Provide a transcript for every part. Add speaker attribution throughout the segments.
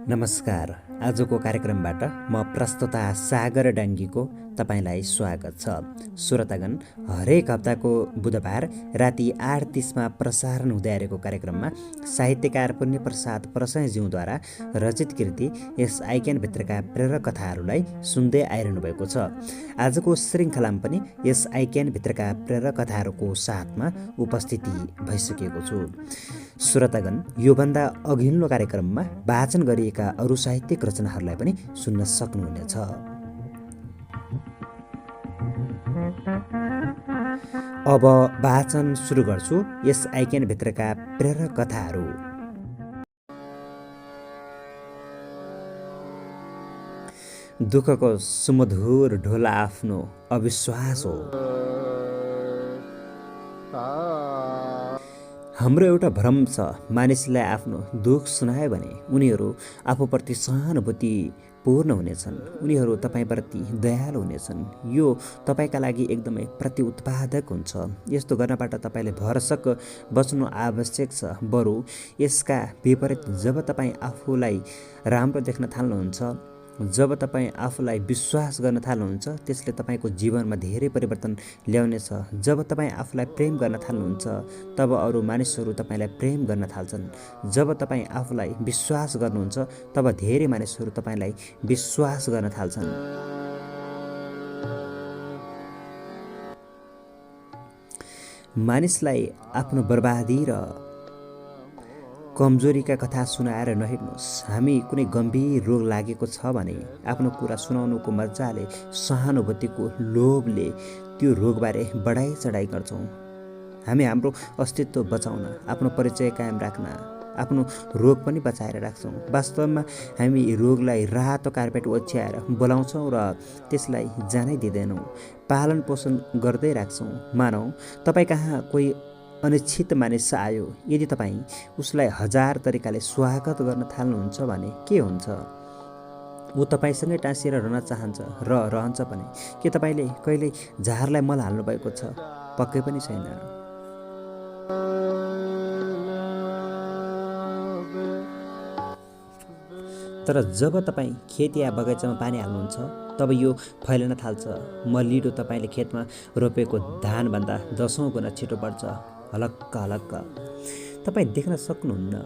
Speaker 1: नमस्कार। आजको कार्यक्रमबाट म प्रस्तुता सागर डाङ्गीको तपाईँलाई स्वागत छ। श्रोतागण, हरेक हप्ताको बुधबार राति 8:30मा प्रसारण हुँदै आएको कार्यक्रममा साहित्यकार पुण्यप्रसाद प्रसयज्यूद्वारा रचित कृति यस आइक्यानभित्रका प्रेरक कथाहरूलाई सुन्दै आइरहनु भएको छ। आजको श्रृङ्खलामा पनि यस आइक्यानभित्रका प्रेरक कथाहरूको साथमा उपस्थिति भइसकेको छु। श्रोतागण, योभन्दा अघिल्लो कार्यक्रममा वाचन गरिएका अरू साहित्यिक रचनाहरूलाई पनि सुन्न सक्नुहुनेछ। अब वाचन सुरु गर्छु यस आइक्यानभित्रका प्रेरक कथाहरू। दुःखको सुमधुर ढोला आफ्नो अविश्वास हो। हाम्रो एउटा भ्रम छ, मानिसलाई आफ्नो दुःख सुनायो भने उनीहरू आफूप्रति सहानुभूतिपूर्ण हुनेछन्, उनीहरू तपाईँप्रति दयालु हुनेछन्। यो तपाईँका लागि एकदमै प्रतिउत्पादक हुन्छ। यस्तो गर्नबाट तपाईँले भरसक बच्नु आवश्यक छ। बरु यसका विपरीत, जब तपाईँ आफूलाई राम्रो देख्न थाल्नुहुन्छ, जब तपाईँ आफूलाई विश्वास गर्न थाल्नुहुन्छ, त्यसले तपाईँको जीवनमा धेरै परिवर्तन ल्याउनेछ। जब तपाईँ आफूलाई प्रेम गर्न थाल्नुहुन्छ, तब अरू मानिसहरू तपाईँलाई प्रेम गर्न थाल्छन्। जब तपाईँ आफूलाई विश्वास गर्नुहुन्छ, तब धेरै मानिसहरू तपाईँलाई विश्वास गर्न थाल्छन्। मानिसलाई आफ्नो बर्बादी र कमजोरीका कथा सुनाएर नहिँड्नुहोस्। हामी कुनै गम्भीर रोग लागेको छ भने आफ्नो कुरा सुनाउनुको मजाले, सहानुभूतिको लोभले त्यो रोगबारे बढाइ चढाइ गर्छौँ। हामी हाम्रो अस्तित्व बचाउन, आफ्नो परिचय कायम राख्न, आफ्नो रोग पनि बचाएर राख्छौँ। वास्तवमा हामी रोगलाई रातो कार्पेट ओछ्याएर बोलाउँछौँ र त्यसलाई जानै दिँदैनौँ। पालन पोषण गर्दै राख्छौँ। मानौ तपाईँ कहाँ कोही अनिश्चित मानिस आयो, यदि तपाईँ उसलाई 1000 तरिकाले स्वागत गर्न थाल्नुहुन्छ भने के हुन्छ? ऊ तपाईँसँगै टाँसिएर रहन चाहन्छ र रहन्छ पनि। के तपाईँले कहिल्यै झारलाई मल हाल्नुभएको छ? पक्कै पनि छैन। तर जब तपाईँ खेत या बगैँचामा पानी हाल्नुहुन्छ, तब यो फैलन थाल्छ। मलिडो तपाईँले खेतमा रोपेको धानभन्दा 10औं गुणा छिटो बढ्छ। हलक्क हलक्क। तपाईँ देख्न सक्नुहुन्न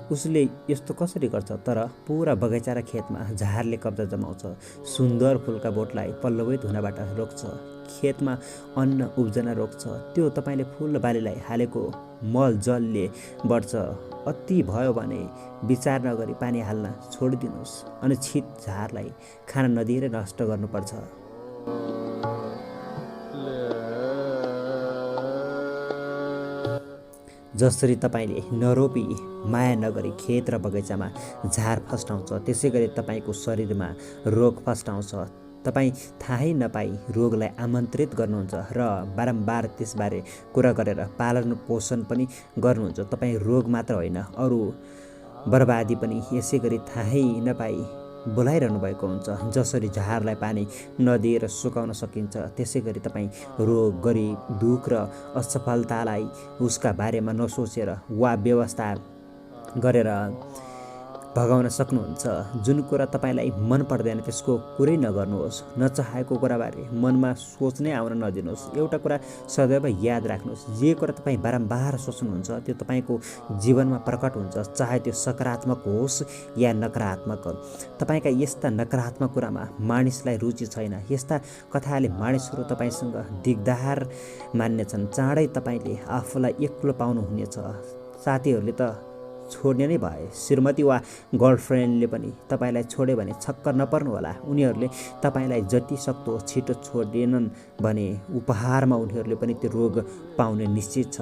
Speaker 1: उसले यस्तो कसरी गर्छ, तर पुरा बगैँचा र खेतमा झारले कब्जा जमाउँछ। सुन्दर फुलका बोटलाई पल्लवित हुनबाट रोक्छ। खेतमा अन्न उब्जन रोक्छ। त्यो तपाईँले फुल बालीलाई हालेको मल जलले बढ्छ। अति भयो भने विचार नगरी पानी हाल्न छोडिदिनुहोस्। अनिश्चित झारलाई खान नदिएर नष्ट गर्नुपर्छ। जसरी तपाईँले नरोपी, माया नगरी खेत र बगैँचामा झार फस्टाउँछ, त्यसै गरी तपाईँको शरीरमा रोग फस्टाउँछ। तपाईँ थाहै नपाई रोगलाई आमन्त्रित गर्नुहुन्छ र बारम्बार त्यसबारे कुरा गरेर पालन पोषण पनि गर्नुहुन्छ। तपाईँ रोग मात्र होइन, अरू बर्बादी पनि यसै गरी थाहै नपाई बोलाइरहनु भएको हुन्छ। जसरी झारलाई पानी नदिएर सुकाउन सकिन्छ, त्यसै गरी तपाईँ रोग, गरिब, दुःख र असफलतालाई उसका बारेमा नसोचेर वा व्यवस्था गरेर भगाउन सक्नुहुन्छ। जुन कुरा तपाईँलाई मन पर्दैन त्यसको कुरै नगर्नुहोस्। नचाहेको कुराबारे मनमा सोच्नै आउन नदिनुहोस्। एउटा कुरा सदैव याद राख्नुहोस्, जे कुरा तपाईँ बारम्बार सोच्नुहुन्छ त्यो तपाईँको जीवनमा प्रकट हुन्छ, चाहे त्यो सकारात्मक होस् या नकारात्मक। तपाईँका यस्ता नकारात्मक कुरामा मानिसलाई रुचि छैन। यस्ता कथाले मानिसहरू तपाईँसँग दिगदार मान्नेछन्। चाँडै तपाईँले आफूलाई एक्लो पाउनुहुनेछ। साथीहरूले त छोड्ने नै भए, श्रीमती वा गर्लफ्रेन्डले पनि तपाईँलाई छोड्यो भने छक्क नपर्नु होला। उनीहरूले तपाईँलाई जति सक्दो छिटो छोडेनन् भने उपहारमा उनीहरूले पनि त्यो रोग पाउने निश्चित छ।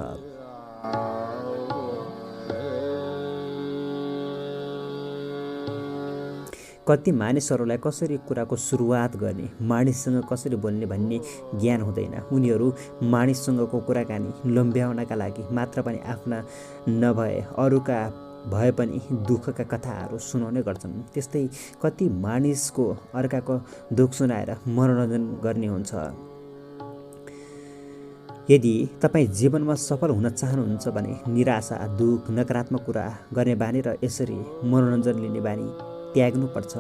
Speaker 1: कति मानिसहरूलाई कसरी कुराको सुरुवात गर्ने, मानिससँग कसरी बोल्ने भन्ने ज्ञान हुँदैन। उनीहरू मानिससँगको कुराकानी लम्ब्याउनका लागि मात्र पनि आफ्ना नभए अरूका भए पनि दुःखका कथाहरू सुनाउने गर्छन्। त्यस्तै कति मानिसको अर्काको दुःख सुनाएर मनोरञ्जन गर्ने हुन्छ। यदि तपाईँ जीवनमा सफल हुन चाहनुहुन्छ भने निराशा, दुःख, नकारात्मक कुरा गर्ने बानी र यसरी मनोरञ्जन लिने बानी त्याग्नुपर्छ।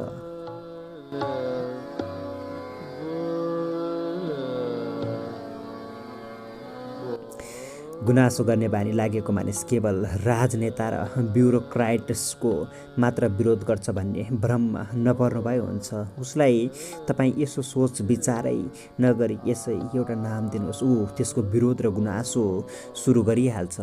Speaker 1: गुनासो गर्ने बानी लागेको मानिस केवल राजनेता र ब्युरोक्राट्सको मात्र विरोध गर्छ भन्ने भ्रममा नपर्नु भए हुन्छ। उसलाई तपाईँ यसो सोच विचारै नगरी यसै एउटा नाम दिनुहोस्, ऊ त्यसको विरोध र गुनासो सुरु गरिहाल्छ।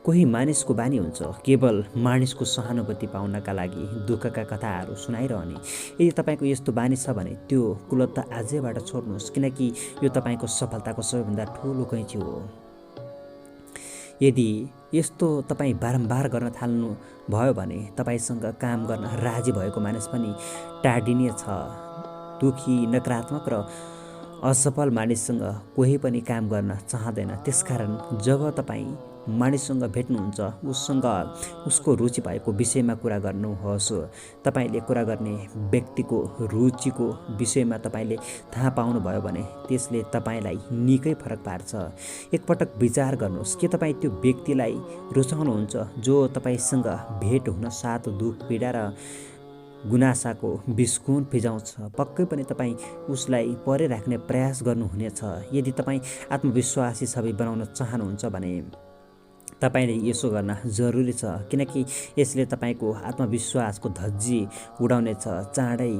Speaker 1: कोही मानिसको बानी हुन्छ केवल मानिसको सहानुभूति पाउनका लागि दुःखका कथाहरू सुनाइरहने। यदि तपाईँको यस्तो बानी छ भने त्यो कुलतता आजैबाट छोड्नुहोस्, किनकि यो तपाईँको सफलताको सबैभन्दा ठुलो कैँची हो। यदि यस्तो तपाईँ बारम्बार गर्न थाल्नु भयो भने तपाईँसँग काम गर्न राजी भएको मानिस पनि टाढिनेछ। दुखी, नकारात्मक र असफल मानिससँग कोही पनि काम गर्न चाहँदैन। त्यसकारण जब तपाईँ मानिससँग भेट्नुहुन्छ उससँग उसको रुचि भएको विषयमा कुरा गर्नुहोस्। तपाईँले कुरा गर्ने व्यक्तिको रुचिको विषयमा तपाईँले थाहा पाउनुभयो भने त्यसले तपाईँलाई निकै फरक पार्छ। एकपटक विचार गर्नुहोस् कि तपाईँ त्यो व्यक्तिलाई रुचाउनुहुन्छ जो तपाईँसँग भेट हुन साथ दुःख, पीडा र गुनासाको बिस्कुन फिजाउँछ। पक्कै पनि तपाईँ उसलाई परे राख्ने प्रयास गर्नुहुनेछ। यदि तपाईँ आत्मविश्वासी छवि बनाउन चाहनुहुन्छ भने तपाईँले यसो गर्न जरुरी छ, किनकि यसले तपाईँको आत्मविश्वासको धज्जी उडाउनेछ। चाँडै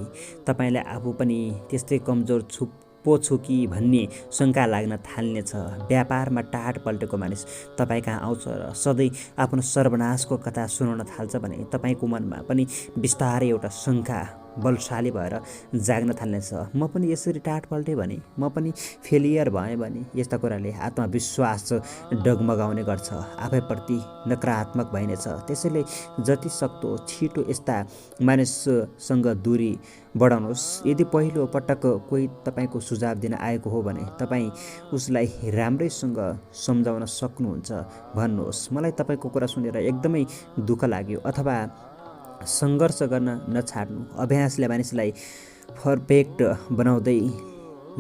Speaker 1: तपाईँलाई आफू पनि त्यस्तै कमजोर पो छु कि भन्ने शङ्का लाग्न थाल्नेछ। व्यापारमा टाढ पल्टेको मानिस तपाईँ कहाँ आउँछ र सधैँ आफ्नो सर्वनाशको कथा सुनाउन थाल्छ भने तपाईँको मनमा पनि बिस्तारै एउटा शङ्का बलशाली भएर जाग्न थाल्नेछ। म पनि यसरी टाढ पल्टेँ भने, म पनि फेलियर भएँ भने। यस्ता कुराले आत्मविश्वास डगमगाउने गर्छ, आफैप्रति नकारात्मक भइनेछ। त्यसैले जति सक्दो छिटो यस्ता मानिससँग दूरी बढाउनुहोस्। यदि पहिलो पटक कोही तपाईँको सुझाव दिन आएको हो भने तपाईँ उसलाई राम्रैसँग सम्झाउन सक्नुहुन्छ। भन्नुहोस्, मलाई तपाईँको कुरा सुनेर एकदमै दुःख लाग्यो, अथवा सङ्घर्ष गर्न नछाड्नु। अभ्यासले मानिसलाई पर्फेक्ट बनाउँदै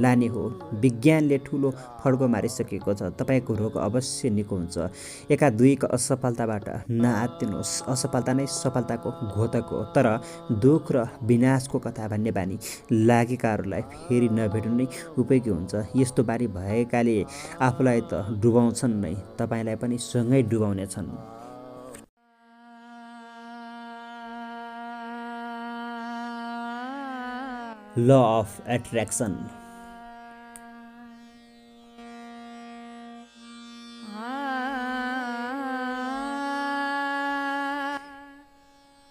Speaker 1: लाने हो। विज्ञानले ठुलो फड्को मारिसकेको छ। तपाईँको रोग अवश्य निको हुन्छ। एका दुईका असफलताबाट नआत्तिनुहोस्। असफलता नै सफलताको घोतक हो। तर दुःख र विनाशको कथा भन्ने बानी लागेकाहरूलाई फेरि नभेट्नु नै उपयोगी हुन्छ। यस्तो बानी भएकाले आफूलाई त डुबाउँछन् नै, तपाईँलाई पनि सँगै डुबाउनेछन्। Law of attraction.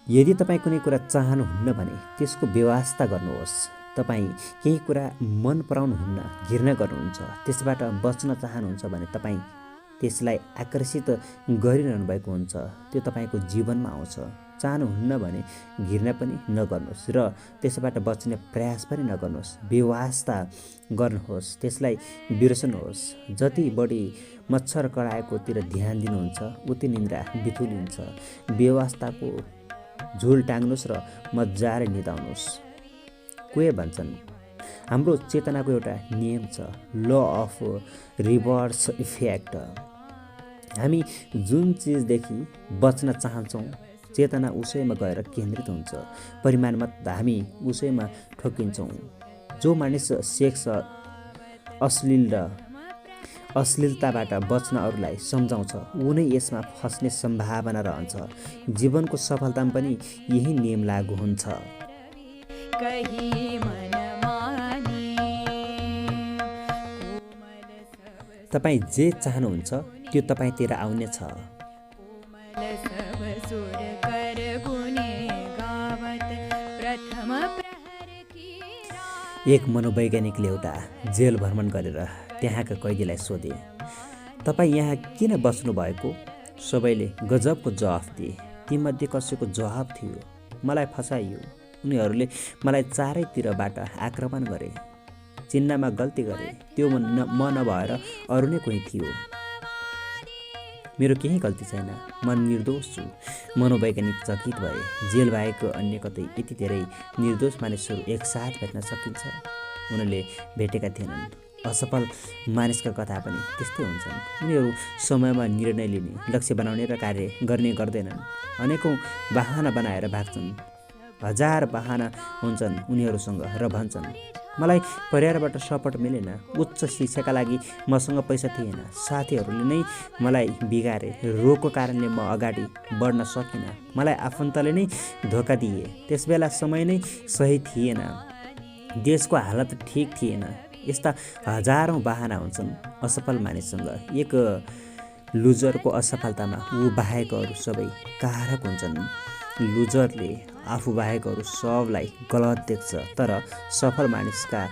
Speaker 1: यदि तपाईँ कुनै कुरा चाहनुहुन्न भने त्यसको व्यवस्था गर्नुहोस्। तपाईँ केही कुरा मन पराउनुहुन्न, घृणा गर्नुहुन्छ, त्यसबाट बच्न चाहनुहुन्छ भने तपाईँ त्यसलाई आकर्षित गरिरहनु भएको हुन्छ। त्यो तपाईँको जीवनमा आउँछ। चाहनुहुन्न भने घृणा पनि नगर्नुहोस् र त्यसबाट बच्ने प्रयास पनि नगर्नुहोस्। व्यवस्था गर्नुहोस्, त्यसलाई बिर्सनुहोस्। जति बढी मच्छर कडाएकोतिर ध्यान दिनुहुन्छ उति निन्द्रा बिथुलिन्छ। व्यवस्थाको झुल टाङ्नुहोस् र मजाले निदाउनुहोस्। कोही भन्छन् हाम्रो चेतनाको एउटा नियम छ, ल अफ रिभर्स इफेक्ट। हामी जुन चिजदेखि बच्न चाहन्छौँ चेतना उसैमा गएर केन्द्रित हुन्छ। परिमाणमा हामी उसैमा ठोकिन्छौँ। जो मानिस सेक्स, अश्लीलताबाट बच्न अरूलाई सम्झाउँछ ऊ नै यसमा फस्ने सम्भावना रहन्छ। जीवनको सफलतामा पनि यही नियम लागू हुन्छ। तपाईँ जे चाहनुहुन्छ त्यो तपाईँतिर आउनेछ। एक मनोवैज्ञानिकले एउटा जेल भ्रमण गरेर त्यहाँका कैदीलाई सोधे, तपाईँ यहाँ किन बस्नु भएको? सबैले गजबको जवाफ दिए। तीमध्ये कसैको जवाब थियो, मलाई फसाइयो। उनीहरूले मलाई चारैतिरबाट आक्रमण गरे, चिन्नमा गल्ती गरे। त्यो म नभएर अरू नै कोही थियो। मेरो केही गल्ती छैन, म निर्दोष छु। मनोवैज्ञानिक चकित भए। जेल बाहेक अन्य कतै यति धेरै निर्दोष मानिसहरू एकसाथ भेट्न सकिन्छ? उनले भेटेका थिएनन्। असफल मानिसका कथा पनि त्यस्तै हुन्छन्। उनीहरू समयमा निर्णय लिने, लक्ष्य बनाउने र कार्य गर्ने गर्दैनन्। अनेकौँ बहाना बनाएर भाग्छन्। हजार बहाना हुन्छन् उनीहरूसँग र भन्छन्, मलाई परिवारबाट सपोर्ट मिलेन, उच्च शिक्षाका लागि मसँग पैसा थिएन, साथीहरूले नै मलाई बिगारे, रोगको कारणले म अगाडि बढ्न सकिनँ, मलाई आफन्तले नै धोका दिए, त्यसबेला समय नै सही थिएन, देशको हालत ठिक थिएन। यस्ता हजारौँ बहाना हुन्छन् असफल मानिससँग। एक लुजरको असफलतामा ऊ बाहेकहरू सबै कारक हुन्छन्। लुजरले आफू बाहेकहरू सबलाई गलत देख्छ, तर सफल मानिसका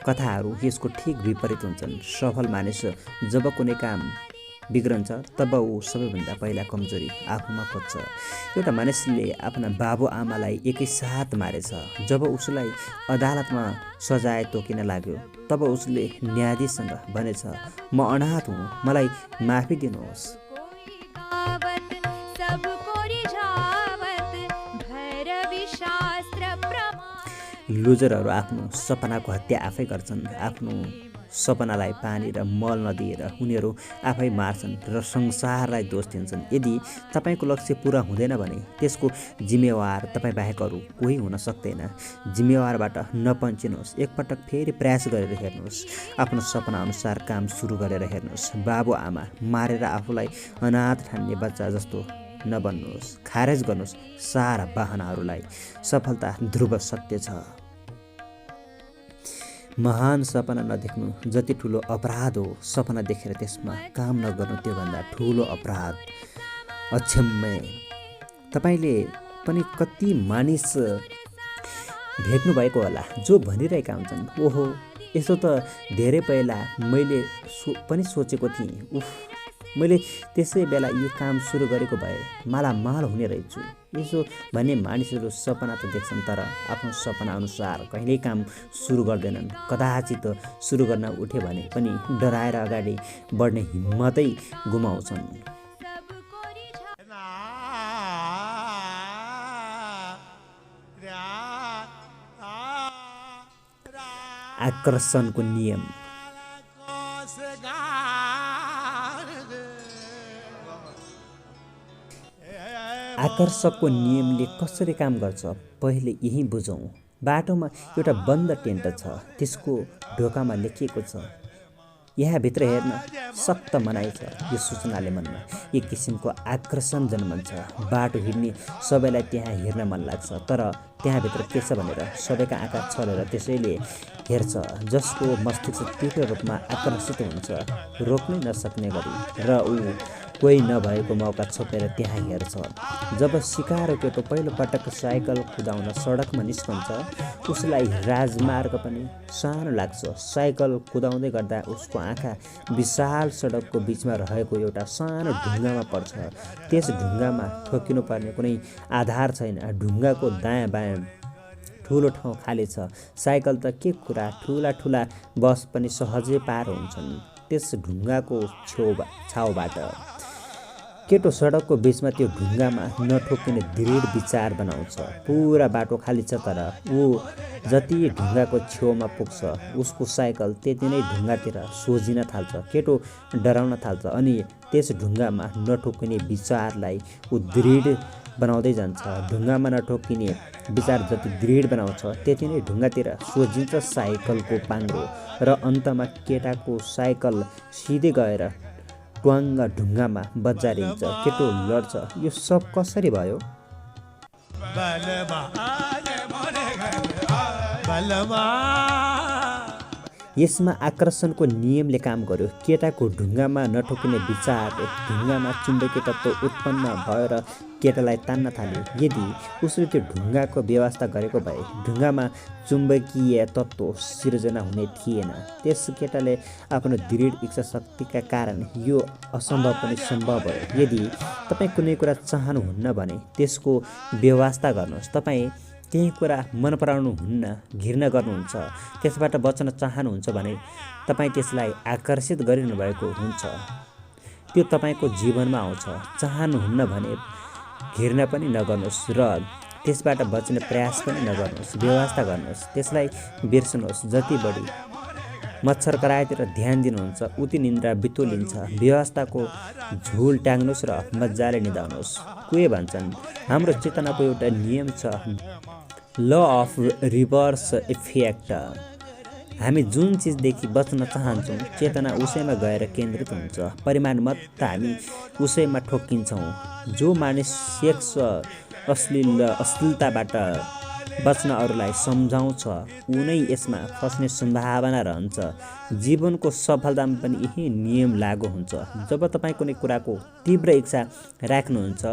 Speaker 1: कथाहरू यसको ठिक विपरीत हुन्छन्। सफल मानिस जब कुनै काम बिग्रन्छ तब ऊ सबैभन्दा पहिला कमजोरी आफूमा खोज्छ। एउटा मानिसले आफ्ना बाबुआमालाई एकैसाथ मारेछ। जब उसलाई अदालतमा सजाय तोकिन लाग्यो तब उसले न्यायाधीशसँग भनेछ, म अनाथ हुँ, मलाई माफी दिनुहोस्। लुजरहरू आफ्नो सपनाको हत्या आफै गर्छन्। आफ्नो सपनालाई पानी र मल नदिएर उनीहरू आफै मार्छन् र संसारलाई दोष दिन्छन्। यदि तपाईँको लक्ष्य पुरा हुँदैन भने त्यसको जिम्मेवार तपाईँ बाहेक अरू कोही हुन सक्दैन। जिम्मेवारबाट नपन्चिनुहोस्। एकपटक फेरि प्रयास गरेर हेर्नुहोस्। आफ्नो सपना अनुसार काम सुरु गरेर हेर्नुहोस्। बाबुआमा मारेर आफूलाई अनाथ ठान्ने बच्चा जस्तो नबन्नुहोस्। खारेज गर्नुहोस् सारा बहानाहरूलाई। सफलता ध्रुव सत्य छ। महान सपना नदेख्नु जति ठुलो अपराध हो, सपना देखेर त्यसमा काम नगर्नु त्योभन्दा ठुलो अपराध। अक्षम्य। तपाईँले पनि कति मानिस भेट्नुभएको होला जो भनिरहेका हुन्छन्, ओहो यसो त धेरै पहिला मैले पनि सोचेको थिएँ, उफ मैले त्यसै बेला यो काम सुरु गरेको भए मालामाल हुने रहेछु। यसो भन्ने मानिसहरू सपना त देख्छन् तर आफ्नो सपना अनुसार कहिल्यै काम सुरु गर्दैनन्। कदाचित सुरु गर्न उठे भने पनि डराएर अगाडि बढ्ने हिम्मतै गुमाउँछन्। आकर्षणको नियम। आकर्षकको नियमले कसरी काम गर्छ पहिले यही बुझौँ। बाटोमा एउटा बन्द टेन्ट छ, त्यसको ढोकामा लेखिएको छ, यहाँभित्र हेर्न सख्त मनाइ छ। यो सूचनाले मनमा एक किसिमको आकर्षण जन्मन्छ। बाटो हिँड्ने सबैलाई त्यहाँ हेर्न मन लाग्छ, तर त्यहाँभित्र के छ भनेर सबैका आँखा छलेर त्यसैले हेर्छ, जसको मस्तिष्क तीव्र रूपमा आकर्षित हुन्छ, रोक्नै नसक्ने गरी, र ऊ कोही नभएको मौका छोपेर त्यहाँ हेर्छ। जब सिकारो केटो पहिलो पटक साइकल कुदाउन सडकमा निस्कन्छ उसलाई राजमार्ग पनि सानो लाग्छ। साइकल कुदाउँदै गर्दा उसको आँखा विशाल सडकको बिचमा रहेको एउटा सानो ढुङ्गामा पर्छ। त्यस ढुङ्गामा ठोकिनु पर्ने कुनै आधार छैन। ढुङ्गाको दायाँ बायाँ ठुलो ठाउँ खाली छ। साइकल त के कुरा, ठुला ठुला बस पनि सहजै पार हुन्छन् त्यस ढुङ्गाको छाउबाट। केटो सडकको बिचमा त्यो ढुङ्गामा नठोकिने दृढ विचार बनाउँछ। पुरा बाटो खाली छ तर ऊ जति ढुङ्गाको छेउमा पुग्छ उसको साइकल त्यति नै ढुङ्गातिर सोझिन थाल्छ। केटो डराउन थाल्छ अनि त्यस ढुङ्गामा नठोकिने विचारलाई ऊ दृढ बनाउँदै जान्छ। ढुङ्गामा नठोकिने विचार जति दृढ बनाउँछ त्यति नै ढुङ्गातिर सोझिन्छ साइकलको पाङ्रो, र अन्तमा केटाको साइकल सिधै गएर ट्वाङ्ग ढुङ्गामा बजारिन्छ। केटो लड्छ। यो सब कसरी भयो? यसमा आकर्षणको नियमले काम गर्यो। केटाको ढुङ्गामा नठोकिने विचार ढुङ्गामा चुम्बकीय तत्त्व उत्पन्न भयो र केटालाई तान्न थाल्यो। यदि उसले त्यो ढुङ्गाको व्यवस्था गरेको भए ढुङ्गामा चुम्बकीय तत्त्व सिर्जना हुने थिएन। त्यस केटाले आफ्नो दृढ इच्छा शक्तिका कारण यो असम्भव पनि सम्भव भयो। यदि तपाईँ कुनै कुरा चाहनुहुन्न भने त्यसको व्यवस्था गर्नुहोस्। तपाईँ केही कुरा मन पराउनुहुन्न, घृणा गर्नुहुन्छ, त्यसबाट बच्न चाहनुहुन्छ भने तपाईँ त्यसलाई आकर्षित गरिनु भएको हुन्छ। त्यो तपाईँको जीवनमा आउँछ। चाहनुहुन्न भने घृणा पनि नगर्नुहोस् र त्यसबाट बच्ने प्रयास पनि नगर्नुहोस्। व्यवस्था गर्नुहोस्, त्यसलाई बिर्सनुहोस्। जति बढी मच्छर कराएतिर ध्यान दिनुहुन्छ, उति निन्द्रा बितोलिन्छ। व्यवस्थाको झुल ट्याङ्नुहोस् र मजाले निदाउनुहोस्। कोही भन्छन् हाम्रो चेतनाको एउटा नियम छ, ल अफ रिभर्स इफेक्ट। हामी जुन चिजदेखि बच्न चाहन्छौँ चेतना उसैमा गएर केन्द्रित हुन्छ, परिमाण मात्र हामी उसैमा ठोक्किन्छौँ। जो मानिस सेक्स अश्लीलताबाट बच्न अरूलाई सम्झाउँछ उनै यसमा फस्ने सम्भावना रहन्छ। जीवनको सफलतामा पनि यही नियम लागू हुन्छ। जब तपाईँ कुनै कुराको तीव्र इच्छा राख्नुहुन्छ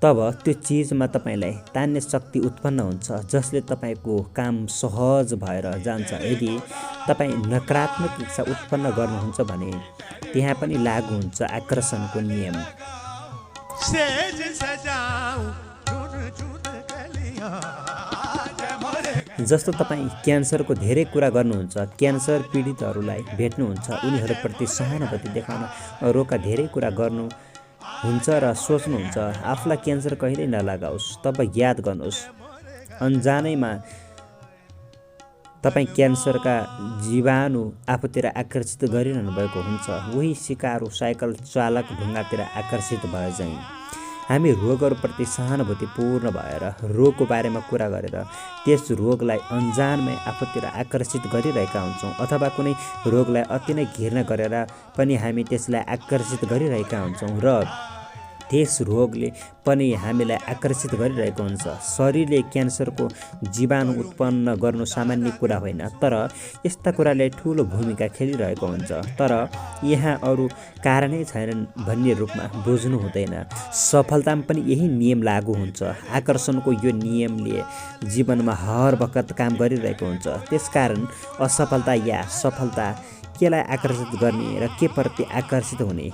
Speaker 1: तब त्यो चिजमा तपाईँलाई तान्ने शक्ति उत्पन्न हुन्छ, जसले तपाईँको काम सहज भएर जान्छ। यदि तपाईँ नकारात्मक इच्छा उत्पन्न गर्नुहुन्छ भने त्यहाँ पनि लागू हुन्छ आकर्षणको नियम। जस्तो तपाईँ क्यान्सरको धेरै कुरा गर्नुहुन्छ, क्यान्सर पीडितहरूलाई भेट्नुहुन्छ, उनीहरूप्रति सहानुभूति देखाउन रोगका धेरै कुरा गर्नुहुन्छ र सोच्नुहुन्छ आफूलाई क्यान्सर कहिल्यै नलागोस्। तब याद गर्नुहोस्, अन्जानैमा तपाईँ क्यान्सरका जीवाणु आफूतिर आकर्षित गरिरहनु भएको हुन्छ। उही सिकारु साइकल चालक ढुङ्गातिर आकर्षित भए झैँ हामी रोगहरूप्रति सहानुभूतिपूर्ण भएर रोगको बारेमा कुरा गरेर त्यस रोगलाई अन्जानमै आफूतिर आकर्षित गरिरहेका हुन्छौँ, अथवा कुनै रोगलाई अति नै घृणा गरेर पनि हामी त्यसलाई आकर्षित गरिरहेका हुन्छौँ र त्यस रोगले पनि हामीलाई आकर्षित गरिरहेको हुन्छ। शरीरले क्यान्सरको जीवाणु उत्पन्न गर्नु सामान्य कुरा होइन, तर यस्ता कुराले ठुलो भूमिका खेलिरहेको हुन्छ। तर यहाँ अरू कारणै छैनन् भन्ने रूपमा बुझ्नु हुँदैन। सफलतामा पनि यही नियम लागू हुन्छ। आकर्षणको यो नियमले जीवनमा हर वखत काम गरिरहेको हुन्छ। त्यसकारण असफलता या सफलता केलाई आकर्षित गर्ने र के प्रति आकर्षित हुने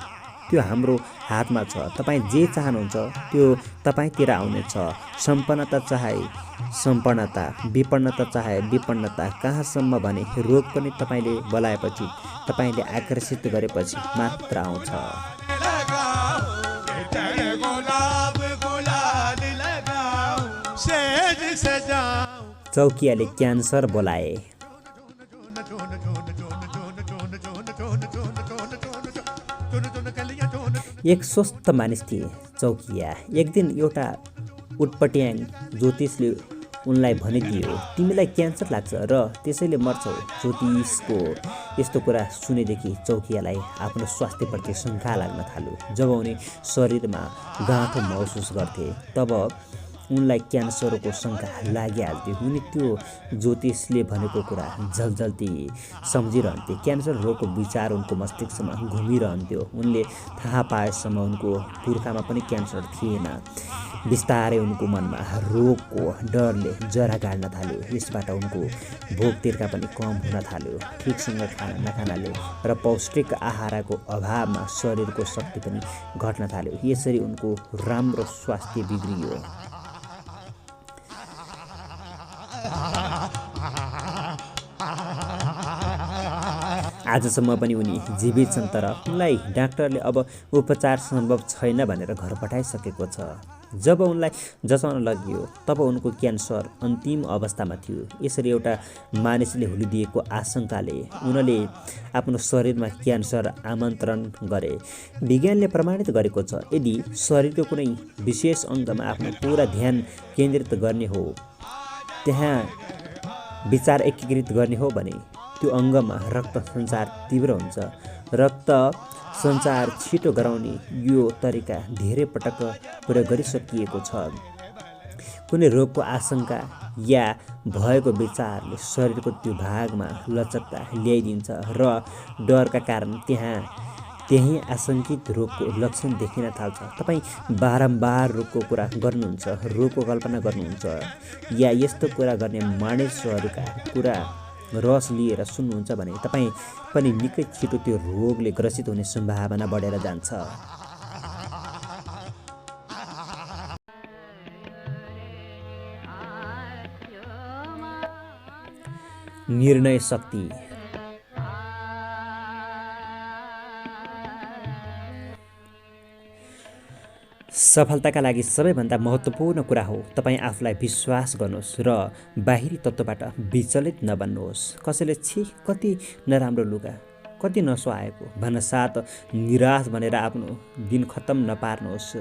Speaker 1: त्यो हाम्रो हातमा छ। तपाईँ जे चाहनुहुन्छ त्यो तपाईँतिर आउनेछ। सम्पन्नता चाहे सम्पन्नता, विपन्नता चाहे विपन्नता, कहाँसम्म भने रोग पनि तपाईँले बोलाएपछि, तपाईँले आकर्षित गरेपछि मात्र आउँछ। चौकियाले क्यान्सर बोलाए। एक स्वस्थ मानिस थिए चौकिया। एक दिन एउटा उटपट्याङ ज्योतिषले उनलाई भनिदियो, तिमीलाई क्यान्सर लाग्छ र त्यसैले मर्छौ। ज्योतिषको यस्तो कुरा सुनेदेखि चौकियालाई आफ्नो स्वास्थ्यप्रति शङ्का लाग्न थाल्यो। जब उनी शरीरमा गाँठो महसुस गर्थे तब उनलाई क्यान्सरको शङ्का लागिहाल्थ्यो। उनी त्यो ज्योतिषले भनेको कुरा जल्जल्ती सम्झिरहन्थे। क्यान्सर रोगको विचार उनको मस्तिष्कमा घुमिरहन्थ्यो। उनले थाहा पाएसम्म उनको पुर्खामा पनि क्यान्सर थिएन। बिस्तारै उनको मनमा रोगको डरले जरा गाड्न थाल्यो। यसबाट उनको भोक तिर्खा पनि कम हुन थाल्यो। ठिकसँग खाना नखानाले र पौष्टिक आहारको अभावमा शरीरको शक्ति पनि घट्न थाल्यो। यसरी उनको राम्रो स्वास्थ्य बिग्रियो। आजसम्म पनि उनी जीवित छन्, तर उनलाई डाक्टरले अब उपचार सम्भव छैन भनेर घर पठाइसकेको छ। जब उनलाई जचाउन लगियो तब उनको क्यान्सर अन्तिम अवस्थामा थियो। यसरी एउटा मानिसले हुलिदिएको आशंकाले उनले आफ्नो शरीरमा क्यान्सर आमन्त्रण गरे। विज्ञानले प्रमाणित गरेको छ, यदि शरीरको कुनै विशेष अङ्गमा आफ्नो पुरा ध्यान केन्द्रित गर्ने हो, त्यहाँ विचार एकीकृत गर्ने हो भने त्यो अङ्गमा रक्त सञ्चार तीव्र हुन्छ। रक्त सञ्चार छिटो गराउने यो तरिका धेरै पटक प्रयोग गरिसकिएको छ। कुनै रोगको आशंका या भएको विचारले शरीरको त्यो भागमा लचकता ल्याइदिन्छ र डरका कारण त्यही आशंकित रोगको लक्षण देखिन थाल्छ। तपाईँ बारम्बार रोगको कुरा गर्नुहुन्छ, रोगको कल्पना गर्नुहुन्छ या यस्तो कुरा गर्ने मानिसहरूका कुरा रस लिएर सुन्नुहुन्छ भने तपाईँ पनि निकै छिटो त्यो रोगले ग्रसित हुने सम्भावना बढेर जान्छ। निर्णय शक्ति। सफलताका लागि सबैभन्दा महत्त्वपूर्ण कुरा हो तपाईँ आफूलाई विश्वास गर्नुहोस् र बाहिरी तत्त्वबाट विचलित नबन्नुहोस्। कसैले छी कति नराम्रो लुगा, कति नसुहाएको भन्न साथ निराश भनेर आफ्नो दिन खत्तम नपार्नुहोस्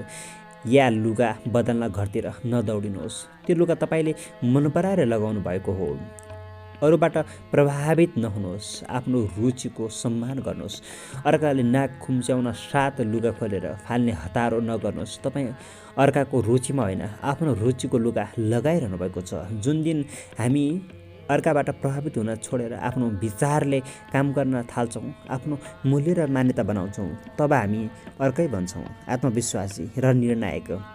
Speaker 1: या लुगा बदल्न घरतिर नदौडिनुहोस्। त्यो लुगा तपाईँले मन पराएर लगाउनु भएको हो। अरूबाट प्रभावित नहुनुहोस्, आफ्नो रुचिको सम्मान गर्नुहोस्। अर्काले नाक खुम्च्याउन साथ लुगा खोलेर फाल्ने हतारो नगर्नुहोस्। तपाईँ अर्काको रुचिमा होइन, आफ्नो रुचिको लुगा लगाइरहनु भएको छ। जुन दिन हामी अर्काबाट प्रभावित हुन छोडेर आफ्नो विचारले काम गर्न थाल्छौँ, आफ्नो मूल्य र मान्यता बनाउँछौँ, तब हामी अर्कै बन्छौँ, आत्मविश्वासी र निर्णायक।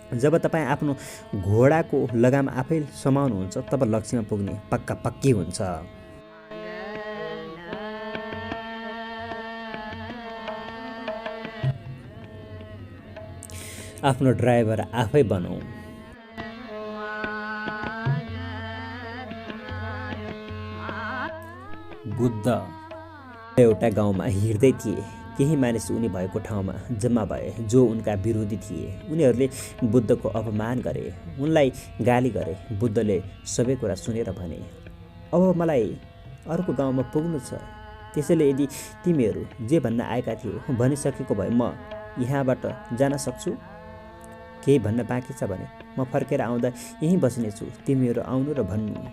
Speaker 1: जब तपाईँ आफ्नो घोडाको लगाम आफै समाउनुहुन्छ तब लक्ष्यमा पुग्ने पक्का पक्की हुन्छ। आफ्नो ड्राइभर आफै बनाऊ। बुद्ध एउटा गाउँमा हिँड्दै थिए। केही मानिस उनी भएको ठाउँमा जम्मा भए जो उनका विरोधी थिए। उनीहरूले बुद्धको अपमान गरे, उनलाई गाली गरे। बुद्धले सबै कुरा सुनेर भने, अब मलाई अर्को गाउँमा पुग्नु छ, त्यसैले यदि तिमीहरू जे भन्न आएका थियौ भनिसकेको भए म यहाँबाट जान सक्छु। केही भन्न बाँकी छ भने म फर्केर आउँदा यहीँ बस्नेछु, तिमीहरू आउनु र भन्नु।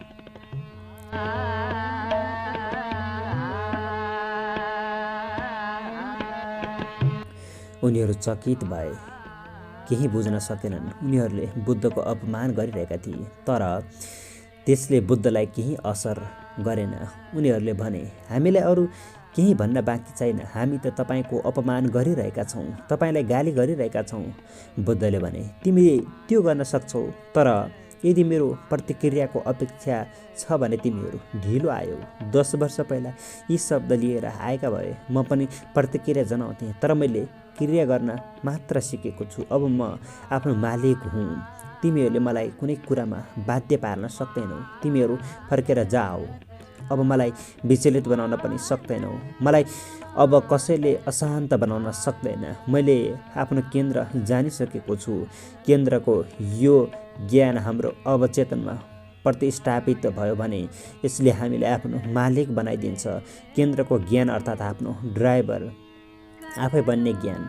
Speaker 1: उनीहरू चकित भए, केही बुझ्न सकेनन्। उनीहरूले बुद्धको अपमान गरिरहेका थिए, तर त्यसले बुद्धलाई केही असर गरेन। उनीहरूले भने, हामीलाई अरू केही भन्न बाँकी छैन, हामी त तपाईँको अपमान गरिरहेका छौँ, तपाईँलाई गाली गरिरहेका छौँ। बुद्धले भने, तिमी त्यो गर्न सक्छौ, तर यदि मेरो प्रतिक्रियाको अपेक्षा छ भने तिमीहरू ढिलो आयौ। 10 वर्ष पहिला यी शब्द लिएर आएका भए म पनि प्रतिक्रिया जनाउँथेँ, तर मैले क्रिया गर्न मात्र सिकेको छु। अब म आफ्नो मालिक हुँ। तिमीहरूले मलाई कुनै कुरामा बाध्य पार्न सक्दैनौ। तिमीहरू फर्केर जाऊ। अब मलाई विचलित बनाउन पनि सक्दैनौ। मलाई अब कसैले अशान्त बनाउन सक्दैन। मैले आफ्नो केन्द्र जानिसकेको छु। केन्द्रको यो ज्ञान हाम्रो अवचेतनमा प्रतिस्थापित भयो भने यसले हामीलाई आफ्नो मालिक बनाइदिन्छ। केन्द्रको ज्ञान अर्थात् आफ्नो ड्राइभर आफै बन्ने ज्ञान।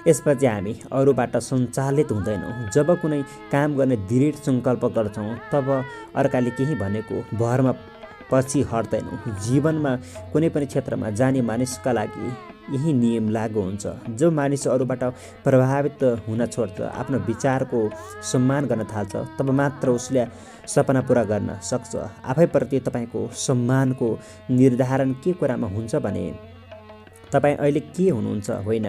Speaker 1: यसपछि हामी अरूबाट सञ्चालित हुँदैनौँ। जब कुनै काम गर्ने दृढ सङ्कल्प गर्छौँ तब अर्काले केही भनेको भरमा पछि हट्दैनौँ। जीवनमा कुनै पनि क्षेत्रमा जाने मानिसका लागि यही नियम लागू हुन्छ। जब मानिस अरूबाट प्रभावित हुन छोड्छ, आफ्नो विचारको सम्मान गर्न थाल्छ, तब मात्र उसले सपना पुरा गर्न सक्छ। आफैप्रति तपाईँको सम्मानको निर्धारण के कुरामा हुन्छ भने तपाईँ अहिले के हुनुहुन्छ होइन,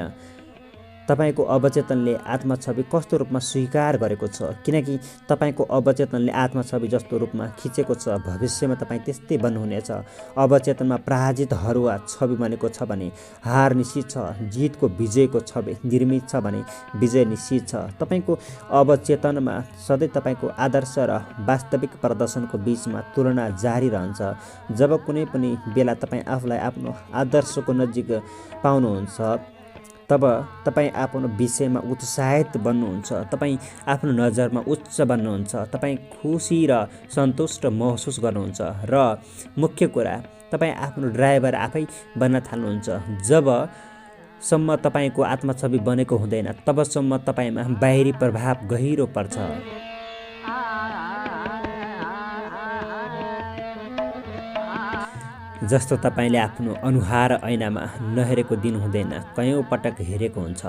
Speaker 1: तपाईँको अवचेतनले आत्मछवि कस्तो रूपमा स्वीकार गरेको छ। किनकि तपाईँको अवचेतनले आत्मछवि जस्तो रूपमा खिचेको छ, भविष्यमा तपाईँ त्यस्तै बन्नुहुनेछ। अवचेतनमा पराजित हरुवा छवि बनेको छ भने हार निश्चित छ, जितको विजयको छवि निर्मित छ भने विजय निश्चित छ। तपाईँको अवचेतनमा सधैँ तपाईँको आदर्श र वास्तविक प्रदर्शनको बीचमा तुलना जारी रहन्छ। जब कुनै पनि बेला तपाईँ आफूलाई आफ्नो आदर्शको नजिक पाउनुहुन्छ तब तपाईँ आफ्नो विषयमा उत्साहित बन्नुहुन्छ, तपाईँ आफ्नो नजरमा उच्च बन्नुहुन्छ, तपाईँ खुसी र सन्तुष्ट महसुस गर्नुहुन्छ र मुख्य कुरा तपाईँ आफ्नो ड्राइभर आफै बन्न थाल्नुहुन्छ। जबसम्म तपाईँको आत्मछवि बनेको हुँदैन तबसम्म तपाईँमा बाहिरी प्रभाव गहिरो पर्छ। जस्तो तपाईँले आफ्नो अनुहार ऐनामा नहेरेको दिन हुँदैन, कयौँ पटक हेरेको हुन्छ।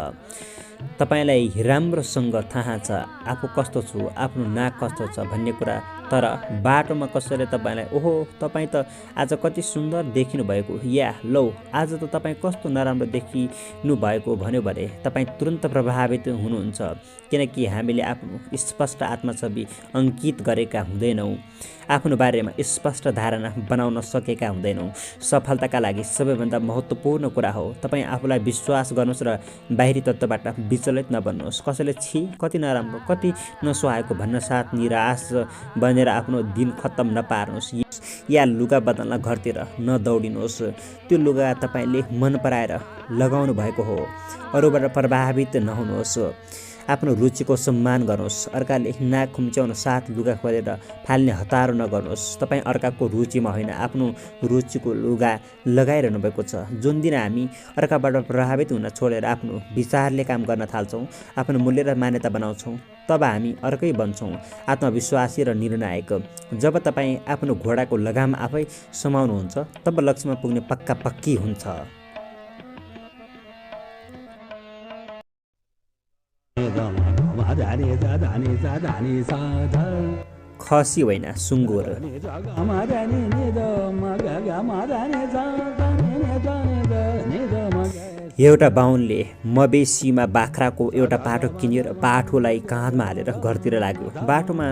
Speaker 1: तपाईँलाई राम्रोसँग थाहा छ आफू कस्तो छु, आफ्नो नाक कस्तो छ भन्ने कुरा, तर बाटोमा कसैले तपाईँलाई ओहो तपाईँ त आज कति सुन्दर देखिनु भएको, या लौ आज त तपाईँ कस्तो नराम्रो देखिनु भएको भन्यो भने तपाईँ तुरन्त प्रभावित हुनुहुन्छ। किनकि हामीले आफ्नो स्पष्ट आत्मछवि अङ्कित गरेका हुँदैनौँ, आफ्नो बारेमा स्पष्ट धारणा बनाउन सकेका हुँदैनौँ। सफलताका लागि सबैभन्दा महत्त्वपूर्ण कुरा हो तपाईँ आफूलाई विश्वास गर्नुहोस् र बाहिरी तत्त्वबाट विचलित नबन्नुहोस्। कसैले छी कति नराम्रो, कति नसुहाएको भन्न साथ निराश बनेर आफ्नो दिन खत्तम नपार्नुहोस् या लुगा बदल्न घरतिर नदौडिनुहोस्। त्यो लुगा तपाईँले मन पराएर लगाउनु भएको हो। अरूबाट प्रभावित नहुनुहोस्। आफ्नो रुचिको सम्मान गर्नुहोस्। अर्काले नाक खुम्च्याउन साथ लुगा खोलेर फाल्ने हतारो नगर्नुहोस्। तपाईँ अर्काको रुचिमा होइन, आफ्नो रुचिको लुगा लगाइरहनु भएको छ। जुन दिन हामी अर्काबाट प्रभावित हुन छोडेर आफ्नो विचारले काम गर्न थाल्छौँ, आफ्नो मूल्य र मान्यता बनाउँछौँ, तब हामी अर्कै बन्छौँ, आत्मविश्वासी र निर्णायक। जब तपाईँ आफ्नो घोडाको लगाम आफै समाउनुहुन्छ, तब लक्ष्यमा पुग्ने पक्का पक्की हुन्छ। खसी होइन, सुँगुर। एउटा बाहुनले मवेशीमा बाख्राको एउटा पाठो किन्यो र पाठोलाई काँधमा हालेर घरतिर लाग्यो। बाटोमा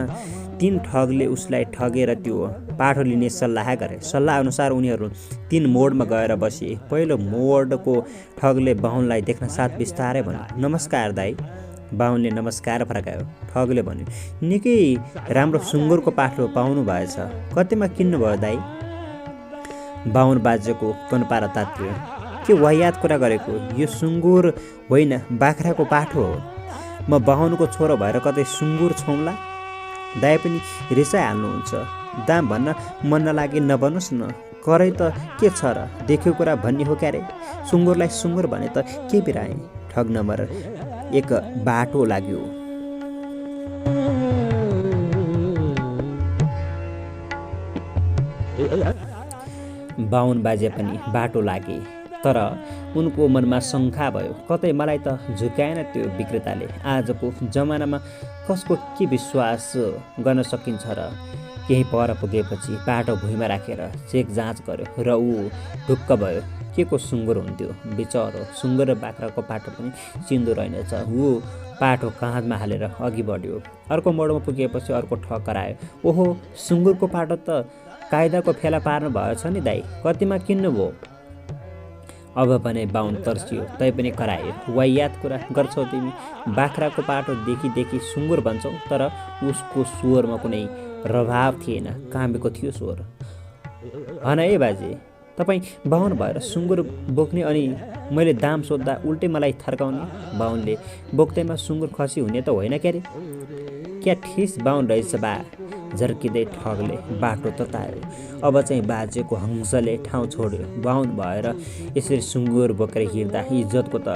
Speaker 1: 3 ठगले उसलाई ठगेर त्यो पाठो लिने सल्लाह गरे। सल्लाह अनुसार उनीहरू 3 मोडमा गएर बसे। पहिलो मोडको ठगले बाहुनलाई देख्न साथ बिस्तारै भन्यो, नमस्कार दाई। बाहुनले नमस्कार फर्कायो। ठगले भन्यो, निकै राम्रो सुँगुरको पाठो पाउनु भएछ, कतिमा किन्नुभयो दाई? बाहुन बाजेको कनपारा तात्तियो, के वाहियात कुरा गरेको? यो सुँगुर होइन, बाख्राको पाठो हो। म बाहुनको छोरो भएर कतै सुँगुर छौँला? दाइ पनि रिसाइहाल्नुहुन्छ। दाम भन्न मन नलागे नभन्नुहोस् न, करै त के छ र? देख्यो कुरा भन्ने हो क्यारे? सुँगुरलाई सुँगुर भने त के बिराएँ? ठग नम्बर 1 बाटो लाग्यो। बाहुन बाजे पनि बाटो लागे, तर उनको मनमा शङ्का भयो, कतै मलाई त झुकाएन त्यो विक्रेताले। आजको जमानामा कसको के विश्वास गर्न सकिन्छ र? केही पर पुगेपछि बाटो भुइँमा राखेर चेक जाँच गर्यो र ऊ ढुक्क भयो। के को सुँगुर हुन्थ्यो? बिचरो सुँगुर र बाख्राको पाठो पनि चिन्दो रहेनछ। ऊ पाठो काँधमा हालेर अघि बढ्यो। अर्को मोडमा पुगेपछि अर्को ठग करायो, ओहो, सुँगुरको पाठो त कायदाको फेला पार्नु भएछ नि दाइ, कतिमा किन्नुभयो? अब भने बाहुन तर्सियो, तै पनि करायो, वाहियात कुरा गर्छौ तिमी? बाख्राको पाठो देखि सुँगुर भन्छौ, तर उसको स्वरमा कुनै प्रभाव थिएन, कामेको थियो स्वर। हन ए बाजे, तपाईँ बाहुन भएर सुँगुर बोक्ने अनि मैले दाम सोद्धा उल्टै मलाई थर्काउने? बाहुनले बोक्दैमा सुँगुर खसी हुने त होइन क्यारे? क्या ठिस बाहुन रहेछ बा। झर्किँदै ठगले बाटो ततायो। अब चाहिँ बाजेको हङ्सले ठाउँ छोड्यो। बाहुन भएर यसरी सुँगुर बोकेर हिँड्दा इज्जतको त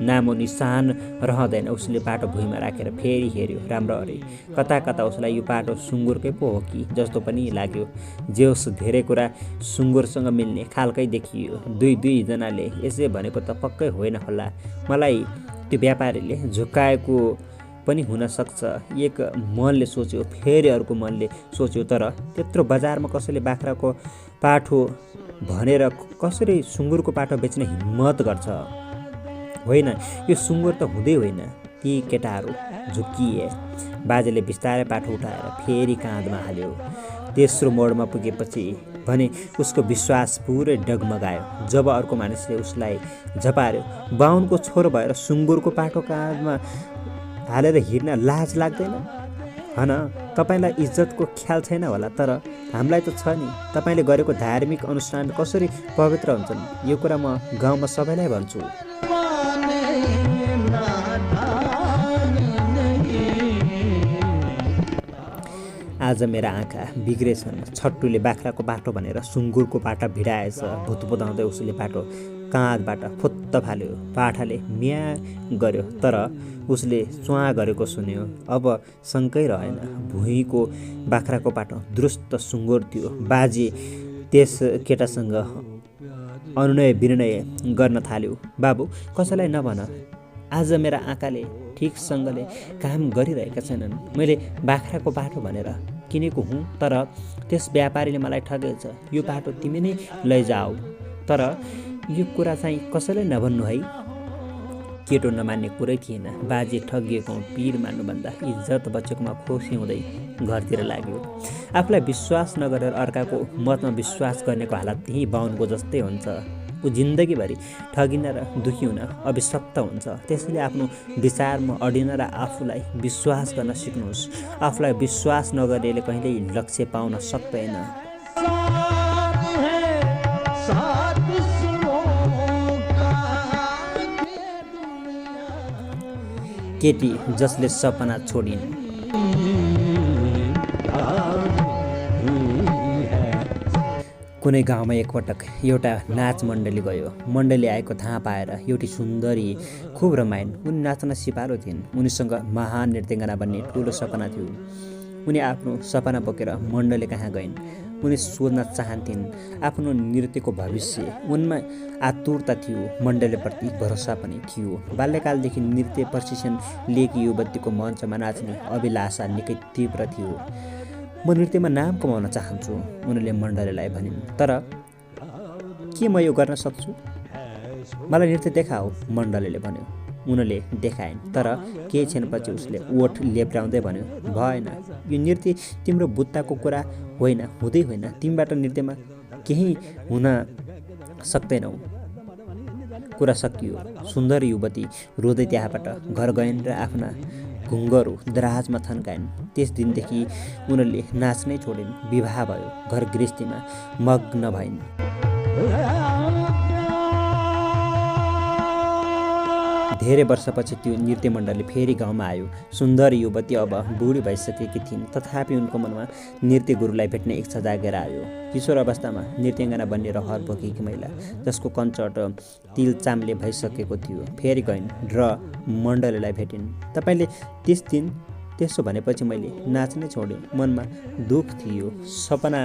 Speaker 1: नामो निशान रहँदैन। उसले पाटो भुइँमा राखेर फेरि हेऱ्यो राम्ररी। कता कता उसलाई यो पाटो सुँगुरकै पो हो कि जस्तो पनि लाग्यो। जे होस्, धेरै कुरा सुँगुरसँग मिल्ने खालकै देखियो। दुई जनाले यसै भनेको त पक्कै होइन होला। मलाई त्यो व्यापारीले झुक्काएको पनि हुन सक्छ, एक मनले सोच्यो। फेरि अर्को मनले सोच्यो, तर त्यत्रो बजारमा कसैले बाख्राको पाठो भनेर कसरी सुँगुरको पाठो बेच्ने हिम्मत गर्छ? होइन, यो सुँगुर त हुँदै होइन। ती केटाहरू झुक्किए। बाजेले बिस्तारै पाठो उठाएर फेरि काँधमा हाल्यो। तेस्रो मोडमा पुगेपछि भने उसको विश्वास पुरै डगमगायो जब अर्को मानिसले उसलाई झपार्यो। बाहुनको छोरो भएर सुँगुरको पाठो काँधमा हालेर हिँड्न लाज लाग्दैन? हन, तपाईँलाई इज्जतको ख्याल छैन होला, तर हामीलाई त छ नि। तपाईँले गरेको धार्मिक अनुष्ठान कसरी पवित्र हुन्छन्, यो कुरा म गाउँमा सबैलाई भन्छु। आज मेरा आँखा बिग्रेछन्। छट्टुले बाख्राको पाठो भनेर सुँगुरको पाटा भिडाएछ। भुतपुदाउँदै उसले पाटो काँधबाट फुत्त फाल्यो। पाठाले म्या गर्यो, तर उसले च्वा गरेको सुन्यो। अब शङ्कै रहेन, भुइँको बाख्राको पाटो दुरुस्त सुँगुर थियो। बाजे त्यस केटासँग अनुनय विनय गर्न थाल्यो। बाबु, कसैलाई नभन, आज मेरा आँखाले ठिकसँगले काम गरिरहेका छैनन्। मैले बाख्राको पाठो भनेर किनेको हुँ, तर त्यस व्यापारीले मलाई ठगेछ। यो पाठो तिमी नै लैजाऊ, तर यो कुरा चाहिँ कसैलाई नभन्नु है। केटो नमान्ने कुरै थिएन। बाजे ठगिएको पीर मान्नुभन्दा इज्जत बचेकोमा खुसी हुँदै घरतिर लाग्यो। आफूलाई विश्वास नगरेर अर्काको मतमा विश्वास गर्नेको हालत त्यही बाहुनको जस्तै हुन्छ। ऊ जिन्दगीभरि ठगिन र दुखी हुन अभिशप्त हुन्छ। त्यसैले आफ्नो विचारमा अडिन र आफूलाई विश्वास गर्न सिक्नुहोस्। आफूलाई विश्वास नगर्नेले कहिल्यै लक्ष्य पाउन सक्दैन। केटी जसले सपना छोडिन्। कुनै गाउँमा एकपटक एउटा नाच मण्डली गयो। मण्डली आएको थाहा पाएर एउटी सुन्दरी खुब रमाइन्। उनी नाच्न सिपालु थिइन्। उनीसँग महान नृत्यङ्गना बन्ने ठुलो सपना थियो। उनी आफ्नो सपना बोकेर मण्डली कहाँ गइन्। उनी सोध्न चाहन्थिन् आफ्नो नृत्यको भविष्य। उनमा आतुरता थियो, मण्डलीप्रति भरोसा पनि थियो। बाल्यकालदेखि नृत्य प्रशिक्षण लिएकी युवतीको मञ्चमा नाच्ने अभिलाषा निकै तीव्र थियो। म नृत्यमा नाम कमाउन चाहन्छु, उनले मण्डलीलाई भनिन्। तर के म यो गर्न सक्छु? मलाई नृत्य देखाऊ, मण्डलीले भन्यो। उनले देखाइन्, तर केही क्षणपछि उसले ओठ लेप्राउँदै भन्यो, भएन, यो नृत्य तिम्रो बुत्ताको कुरा होइन, हुँदै होइन। तिमीबाट नृत्यमा केही हुन सक्दैनौ। कुरा सकियो। सुन्दर युवती रोँदै त्यहाँबाट घर गइन् र आफ्ना घुङ्गरू दराजमा थन्काइन्। त्यस दिनदेखि उनले नाच्नै छोडिन्। विवाह भयो, घर गृहस्थीमा मग्न भइन्। धेरै वर्षपछि त्यो नृत्य मण्डली फेरि गाउँमा आयो। सुन्दर युवती अब बुढी भइसकेकी थिइन्, तथापि उनको मनमा नृत्य गुरुलाई भेट्ने इच्छा जागेर आयो। किशोर अवस्थामा नृत्यङ्गना बन्ने रहर बोकेकी महिला, जसको कञ्चट तिल चाम्ले भइसकेको थियो, फेरि गइन् र मण्डलीलाई भेटिन्। तपाईँले त्यस दिन त्यसो भनेपछि मैले नाच्नै छोडेँ। मनमा दुःख थियो, सपना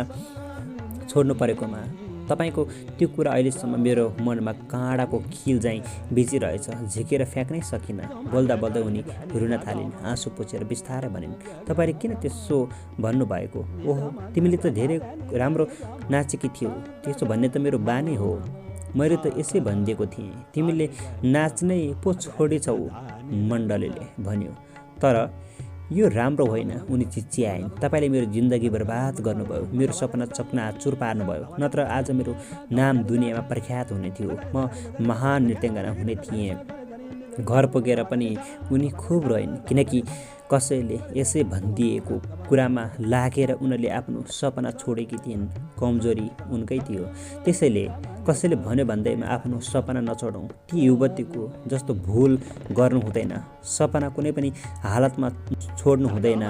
Speaker 1: छोड्नु परेकोमा। तपाईँको त्यो कुरा अहिलेसम्म मेरो मनमा काँडाको खिल झैँ बिचिरहेछ। झिकेर फ्याँक्नै सकिनँ। बोल्दा बोल्दै उनी रुन थालिन्। आँसु पोछेर बिस्तारै भनिन्, तपाईँले किन त्यसो भन्नुभएको? ओहो, तिमीले त धेरै राम्रो नाचेकी थियौ। त्यसो भन्ने त मेरो बानी हो। मैले त यसै भनिदिएको थिएँ, तिमीले नाच्नै पो छोडेछौ, मण्डलीले भन्यो। तर यो राम्रो होइन, उनी चिच्याइन्। तपाईँले मेरो जिन्दगी बर्बाद गर्नुभयो, मेरो सपना चकनाचुर पार्नुभयो। नत्र आज मेरो नाम दुनियाँमा प्रख्यात हुने थियो, म महान नृत्यङ्गना हुने थिएँ। घर पुगेर पनि उनी खुब रोइन्, किनकि कसैले यसै भनिदिएको कुरामा लागेर उनले आफ्नो सपना छोडेकी थिइन्। कमजोरी उनकै थियो। त्यसैले कसैले भन्यो भन्दैमा आफ्नो सपना नछोडौँ। ती युवतीको जस्तो भुल गर्नु हुँदैन। सपना कुनै पनि हालतमा छोड्नु हुँदैन।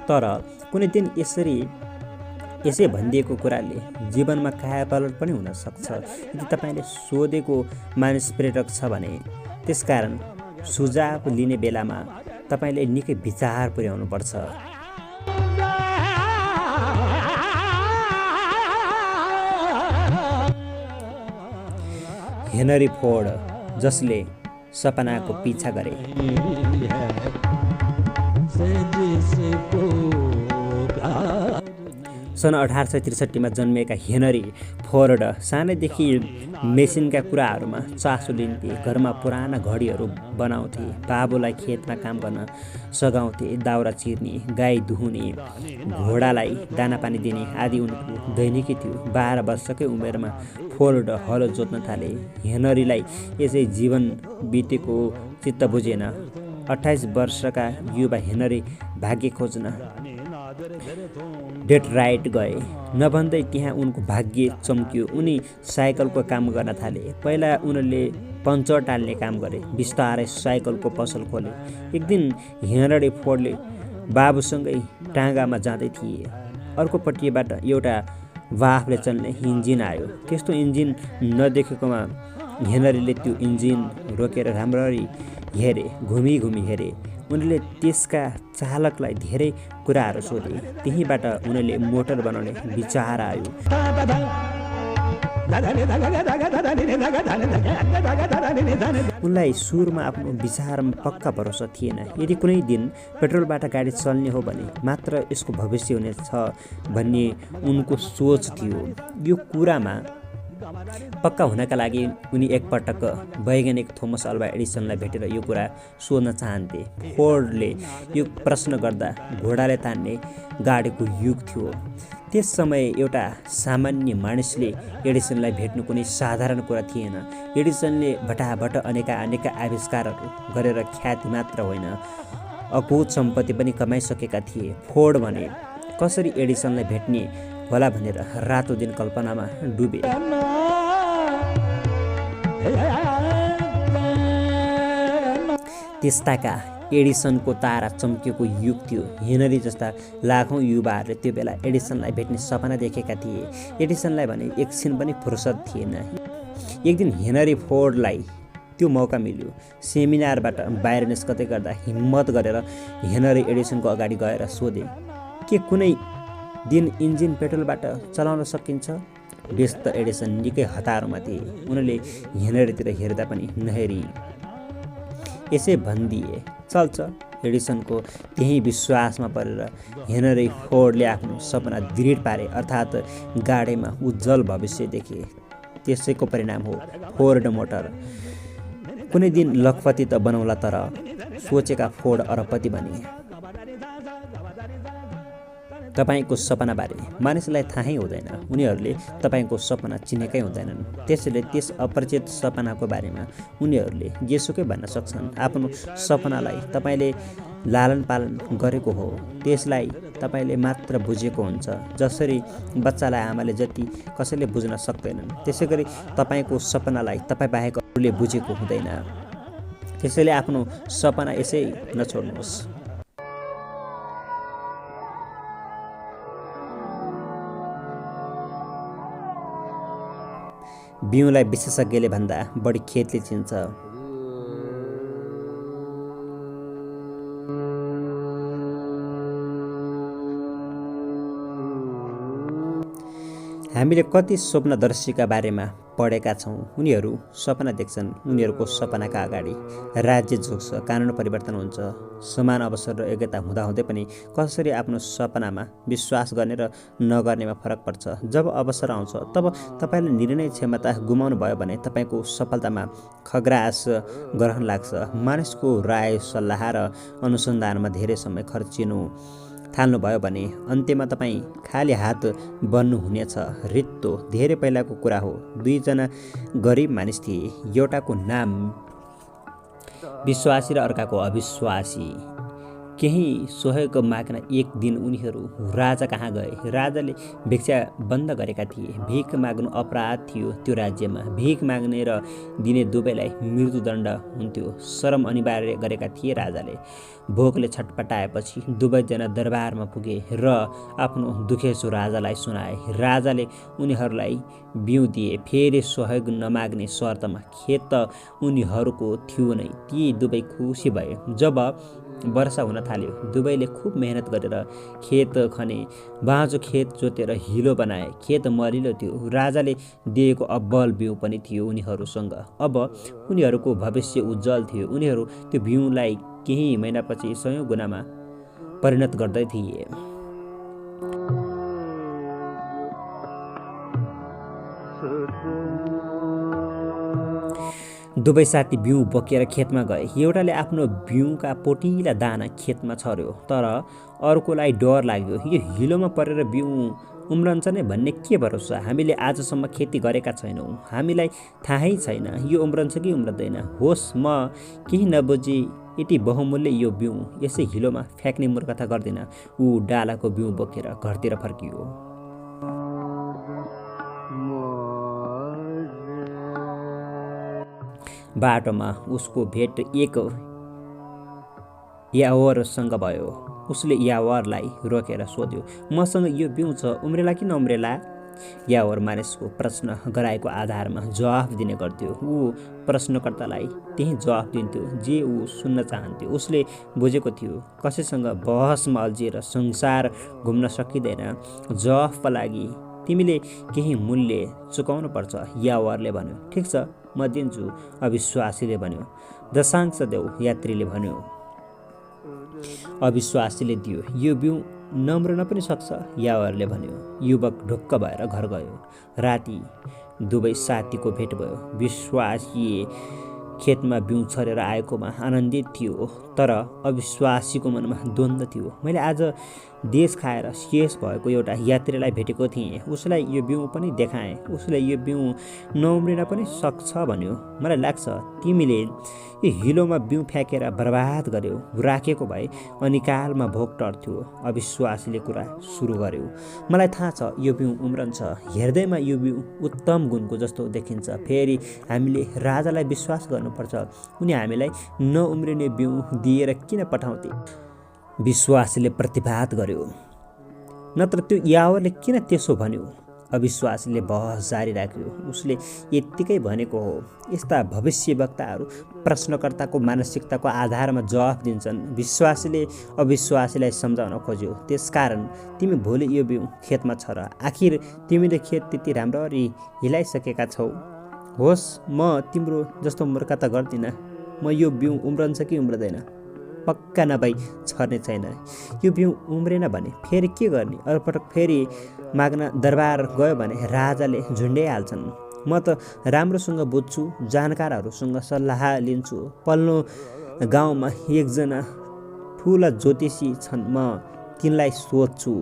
Speaker 1: तर कुनै दिन यसै भनिदिएको कुराले जीवनमा कायापलट पनि हुन सक्छ। यदि तपाईँले सोधेको मानिस प्रेरक छ भने, त्यसकारण सुझाव लिने बेलामा तपाईँले निकै विचार पुर्याउनु पर्छ। हेनरी फोर्ड, जसले सपनाको पिछा गरे। सन् 1863 जन्मिएका हेनरी फोर्ड सानैदेखि मेसिनका कुराहरूमा चासो लिन्थे। घरमा पुराना घडीहरू बनाउँथे। बाबुलाई खेतमा काम गर्न सघाउँथे। दाउरा चिर्ने, गाई दुहुने, घोडालाई दाना पानी दिने आदि उनको दैनिकी थियो। 12 वर्षकै उमेरमा फोर्ड हलो जोत्न थाले। हेनरीलाई यसै जीवन बितेको चित्त बुझेन। 28 वर्षका युवा हेनरी भाग्य खोज्न डेट्राइट गए। नभन्दै त्यहाँ उनको भाग्य चम्कियो। उनी साइकलको काम गर्न थाले। पहिला उनले पङ्चर टाल्ने काम गरे। बिस्तारै साइकलको पसल खोले। एक दिन हेनरी फोर्डले बाबुसँगै टाँगामा जाँदै थिए। अर्कोपट्टिबाट एउटा वाफले चल्ने इन्जिन आयो। त्यस्तो इन्जिन नदेखेकोमा हेनरीले त्यो इन्जिन रोकेर राम्ररी हेरे। घुमी घुमी हेरे। उनले त्यसका चालकलाई धेरै कुराहरू सोधे। त्यहीँबाट उनले मोटर बनाउने विचार आयो। उनलाई सुरुमा आफ्नो विचारमा पक्का भरोसा थिएन। यदि कुनै दिन पेट्रोलबाट गाडी चल्ने हो भने मात्र यसको भविष्य हुनेछ भन्ने उनको सोच थियो। यो कुरामा पक्का हुनका लागि उनी एकपटक वैज्ञानिक थोमस अल्वा एडिसनलाई भेटेर यो कुरा सोध्न चाहन्थे। फोर्डले यो प्रश्न गर्दा घोडाले तान्ने गाडीको युग थियो। त्यस समय एउटा सामान्य मानिसले एडिसनलाई भेट्नु कुनै साधारण कुरा थिएन। एडिसनले भटाभट अनेका आविष्कारहरू गरेर ख्याति मात्र होइन, अकुत सम्पत्ति पनि कमाइसकेका थिए। फोर्ड भने कसरी एडिसनलाई भेट्ने होला भनेर रातो दिन कल्पनामा डुबे। त्यस्ताका एडिसनको तारा चम्किएको युग थियो। हेनरी जस्ता लाखौँ युवाहरूले त्यो बेला एडिसनलाई भेट्ने सपना देखेका थिए। एडिसनलाई भने एकछिन पनि फुर्सद थिएन। एक दिन हेनरी फोर्डलाई त्यो मौका मिल्यो। सेमिनारबाट बाहिर निस्कदै गर्दा हिम्मत गरेर हेनरी एडिसनको अगाडि गएर सोधे, के कुनै दिन इन्जिन पेट्रोलबाट चलाउन सकिन्छ? व्यस्त एडिसन निकै हतारोमा थिए। उनले हेनरीतिर हेर्दा पनि नहेरी यसै भनिदिए, चल्छ। एडिसनको त्यही विश्वासमा परेर हेनरी फोर्डले आफ्नो सपना दृढ पारे, अर्थात् गाडीमा उज्जवल भविष्य देखे। त्यसैको परिणाम हो फोर्ड मोटर। कुनै दिन लखपति त बनाउला, तर सोचेका फोर्ड अरबपति बने। तपाईँको सपनाबारे मानिसलाई थाहै हुँदैन। उनीहरूले तपाईँको सपना चिनेकै हुँदैनन्। त्यसैले त्यस अपरिचित सपनाको बारेमा उनीहरूले जेसुकै भन्न सक्छन्। आफ्नो सपनालाई तपाईँले लालन पालन गरेको हो, त्यसलाई तपाईँले मात्र बुझेको हुन्छ। जसरी बच्चालाई आमाले जति कसैले बुझ्न सक्दैनन्, त्यसै गरी तपाईँको सपनालाई तपाईँ बाहेक अरूले बुझेको हुँदैन। त्यसैले आफ्नो सपना यसै नछोड्नुहोस्। बिउलाई विशेषज्ञले भन्दा बढी खेतले चिन्छ। हामीले कति स्वप्नदर्शीका बारेमा पढेका छौँ। उनीहरू सपना देख्छन्। उनीहरूको सपनाका अगाडि राज्य झुक्छ, कानुन परिवर्तन हुन्छ। समान अवसर र योग्यता हुँदाहुँदै पनि कसरी आफ्नो सपनामा विश्वास गर्ने र नगर्नेमा फरक पर्छ। जब अवसर आउँछ तब तपाईँले निर्णय क्षमता गुमाउनु भयो भने तपाईँको सफलतामा खग्रास ग्रहण लाग्छ। मानिसको राय, सल्लाह र अनुसन्धानमा धेरै समय खर्चिनु थाल्नुभयो भने अन्त्यमा तपाईँ खाली हात बन्नुहुनेछ। रित्तो धेरै पहिलाको कुरा हो। दुईजना गरिब मानिस थिए। एउटाको नाम विश्वासी र अर्काको अविश्वासी। केही सहयोग माग्न एक दिन उनीहरू राजा कहाँ गए। राजाले भिक्षा बन्द गरेका थिए। भिख माग्नु अपराध थियो त्यो राज्यमा। भिख माग्ने र दिने दुवैलाई मृत्युदण्ड हुन्थ्यो। शरम अनिवार्य गरेका थिए राजाले। भोकले छटपटाएपछि दुवैजना दरबारमा पुगे र आफ्नो दुखेसो राजालाई सुनाए। राजाले उनीहरूलाई बिउ दिए, फेरि सहयोग नमाग्ने शर्तमा। खेत त उनीहरूको थियो नै। ती दुवै खुसी भए। जब वर्षा हुन थाल्यो, दुवैले खुब मेहनत गरेर खेत खने। बाँझो खेत जोतेर हिलो बनाए। खेत मलिलो थियो। राजाले दिएको अब्बल बिउ पनि थियो उनीहरूसँग। अब उनीहरूको भविष्य उज्जवल थियो। उनीहरू त्यो बिउलाई केही महिनापछि 100 गुणामा परिणत गर्दै थिए। दुवै साथी बिउ बोकेर खेतमा गए। एउटाले आफ्नो बिउका पोटिला दाना खेतमा छर्यो, तर अर्कोलाई डर लाग्यो। यो हिलोमा परेर बिउ उम्रन्छ नै भन्ने के भरोसा। हामीले आजसम्म खेती गरेका छैनौँ। हामीलाई थाहै छैन यो उम्रन्छ कि उम्रदैन। होस्, म केही नबुझी यति बहुमूल्य यो बिउ यसै हिलोमा फ्याँक्ने मूर्खता गर्दिन। ऊ डालाको बिउ बोकेर घरतिर फर्कियो। बाटोमा उसको भेट एक यावरसँग भयो। उसले यावरलाई रोकेर सोध्यो, मसँग यो बिउ छ, उम्रेला कि नउम्रेला? यावर मानिसको प्रश्न गराएको आधारमा जवाफ दिने गर्थ्यो। ऊ प्रश्नकर्तालाई त्यही जवाफ दिन्थ्यो जे ऊ सुन्न चाहन्थ्यो। उसले बुझेको थियो कसैसँग बहसमा अल्झिएर संसार घुम्न सकिँदैन। जवाफका लागि तिमीले केही मूल्य चुकाउनु पर्छ, यावरले भन्यो। ठिक छ, म दिन्छु, अविश्वासीले भन्यो। दशांश देऊ, यात्रीले भन्यो। अविश्वासीले दियो। यो बिउ नम्रन पनि सक्छ, यावरले भन्यो। युवक ढुक्क भएर घर गयो। राति दुवै साथीको भेट भयो। विश्वासी खेतमा बिउ छरेर आएकोमा आनन्दित थियो, तर अविश्वासीको मनमा द्वन्द्व थियो। मैले आज देश खाएर शेष भएको एउटा यात्रीलाई भेटेको थिएँ। उसलाई यो बिउ पनि देखाएँ। उसले यो बिउ नउम्रिन पनि सक्छ भन्यो। मलाई लाग्छ तिमीले यो हिलोमा बिउ फ्याँकेर बर्बाद गर्यो। राखेको भए अनिकालमा भोक टर्थ्यो। अविश्वासीले कुरा सुरु गर्यो। मलाई थाहा छ यो बिउ उम्रन्छ। हेर्दैमा यो बिउ उत्तम गुणको जस्तो देखिन्छ। फेरि हामीले राजालाई विश्वास गर्नु गर्नुपर्छ। उनी हामीलाई नउम्रिने बिउ दिएर किन पठाउँथे? विश्वासले प्रतिवाद गर्यो। नत्र त्यो यावरले किन त्यसो भन्यो? अविश्वासले बहस जारी राख्यो। उसले यत्तिकै भनेको हो। यस्ता भविष्यवक्ताहरू प्रश्नकर्ताको मानसिकताको आधारमा जवाफ दिन्छन्। विश्वासले अविश्वासीलाई सम्झाउन खोज्यो। त्यसकारण तिमी भोलि यो बिउ खेतमा छ र आखिर तिमीले खेत त्यति राम्ररी हिलाइसकेका छौ। होस्, म तिम्रो जस्तो मूर्खता गर्दिनँ। म यो बिउ उम्रन्छ कि उम्रदैन पक्का नभई छर्ने छैन। यो बिउ उम्रेन भने फेरि के गर्ने? अर्पटक फेरि माग्न दरबार गयो भने राजाले झुन्ड्याइहाल्छन्। म त राम्रोसँग बुझ्छु, जानकारहरूसँग सल्लाह लिन्छु। पल्लो गाउँमा एकजना ठुला ज्योतिषी छन्। म तिनलाई सोध्छु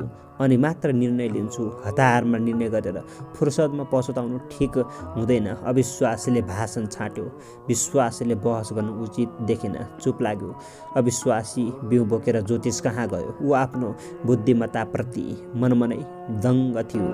Speaker 1: अनि मात्र निर्णय लिन्छु। हतारमा निर्णय गरेर फुर्सदमा पछुताउनु ठिक हुँदैन। अविश्वासीले भाषण छाट्यो। विश्वासले बहस गर्नु उचित देखिन, चुप लाग्यो। अविश्वासी बिउ बोकेर ज्योतिष कहाँ गयो। ऊ आफ्नो बुद्धिमत्ताप्रति मनमनै दङ्ग थियो।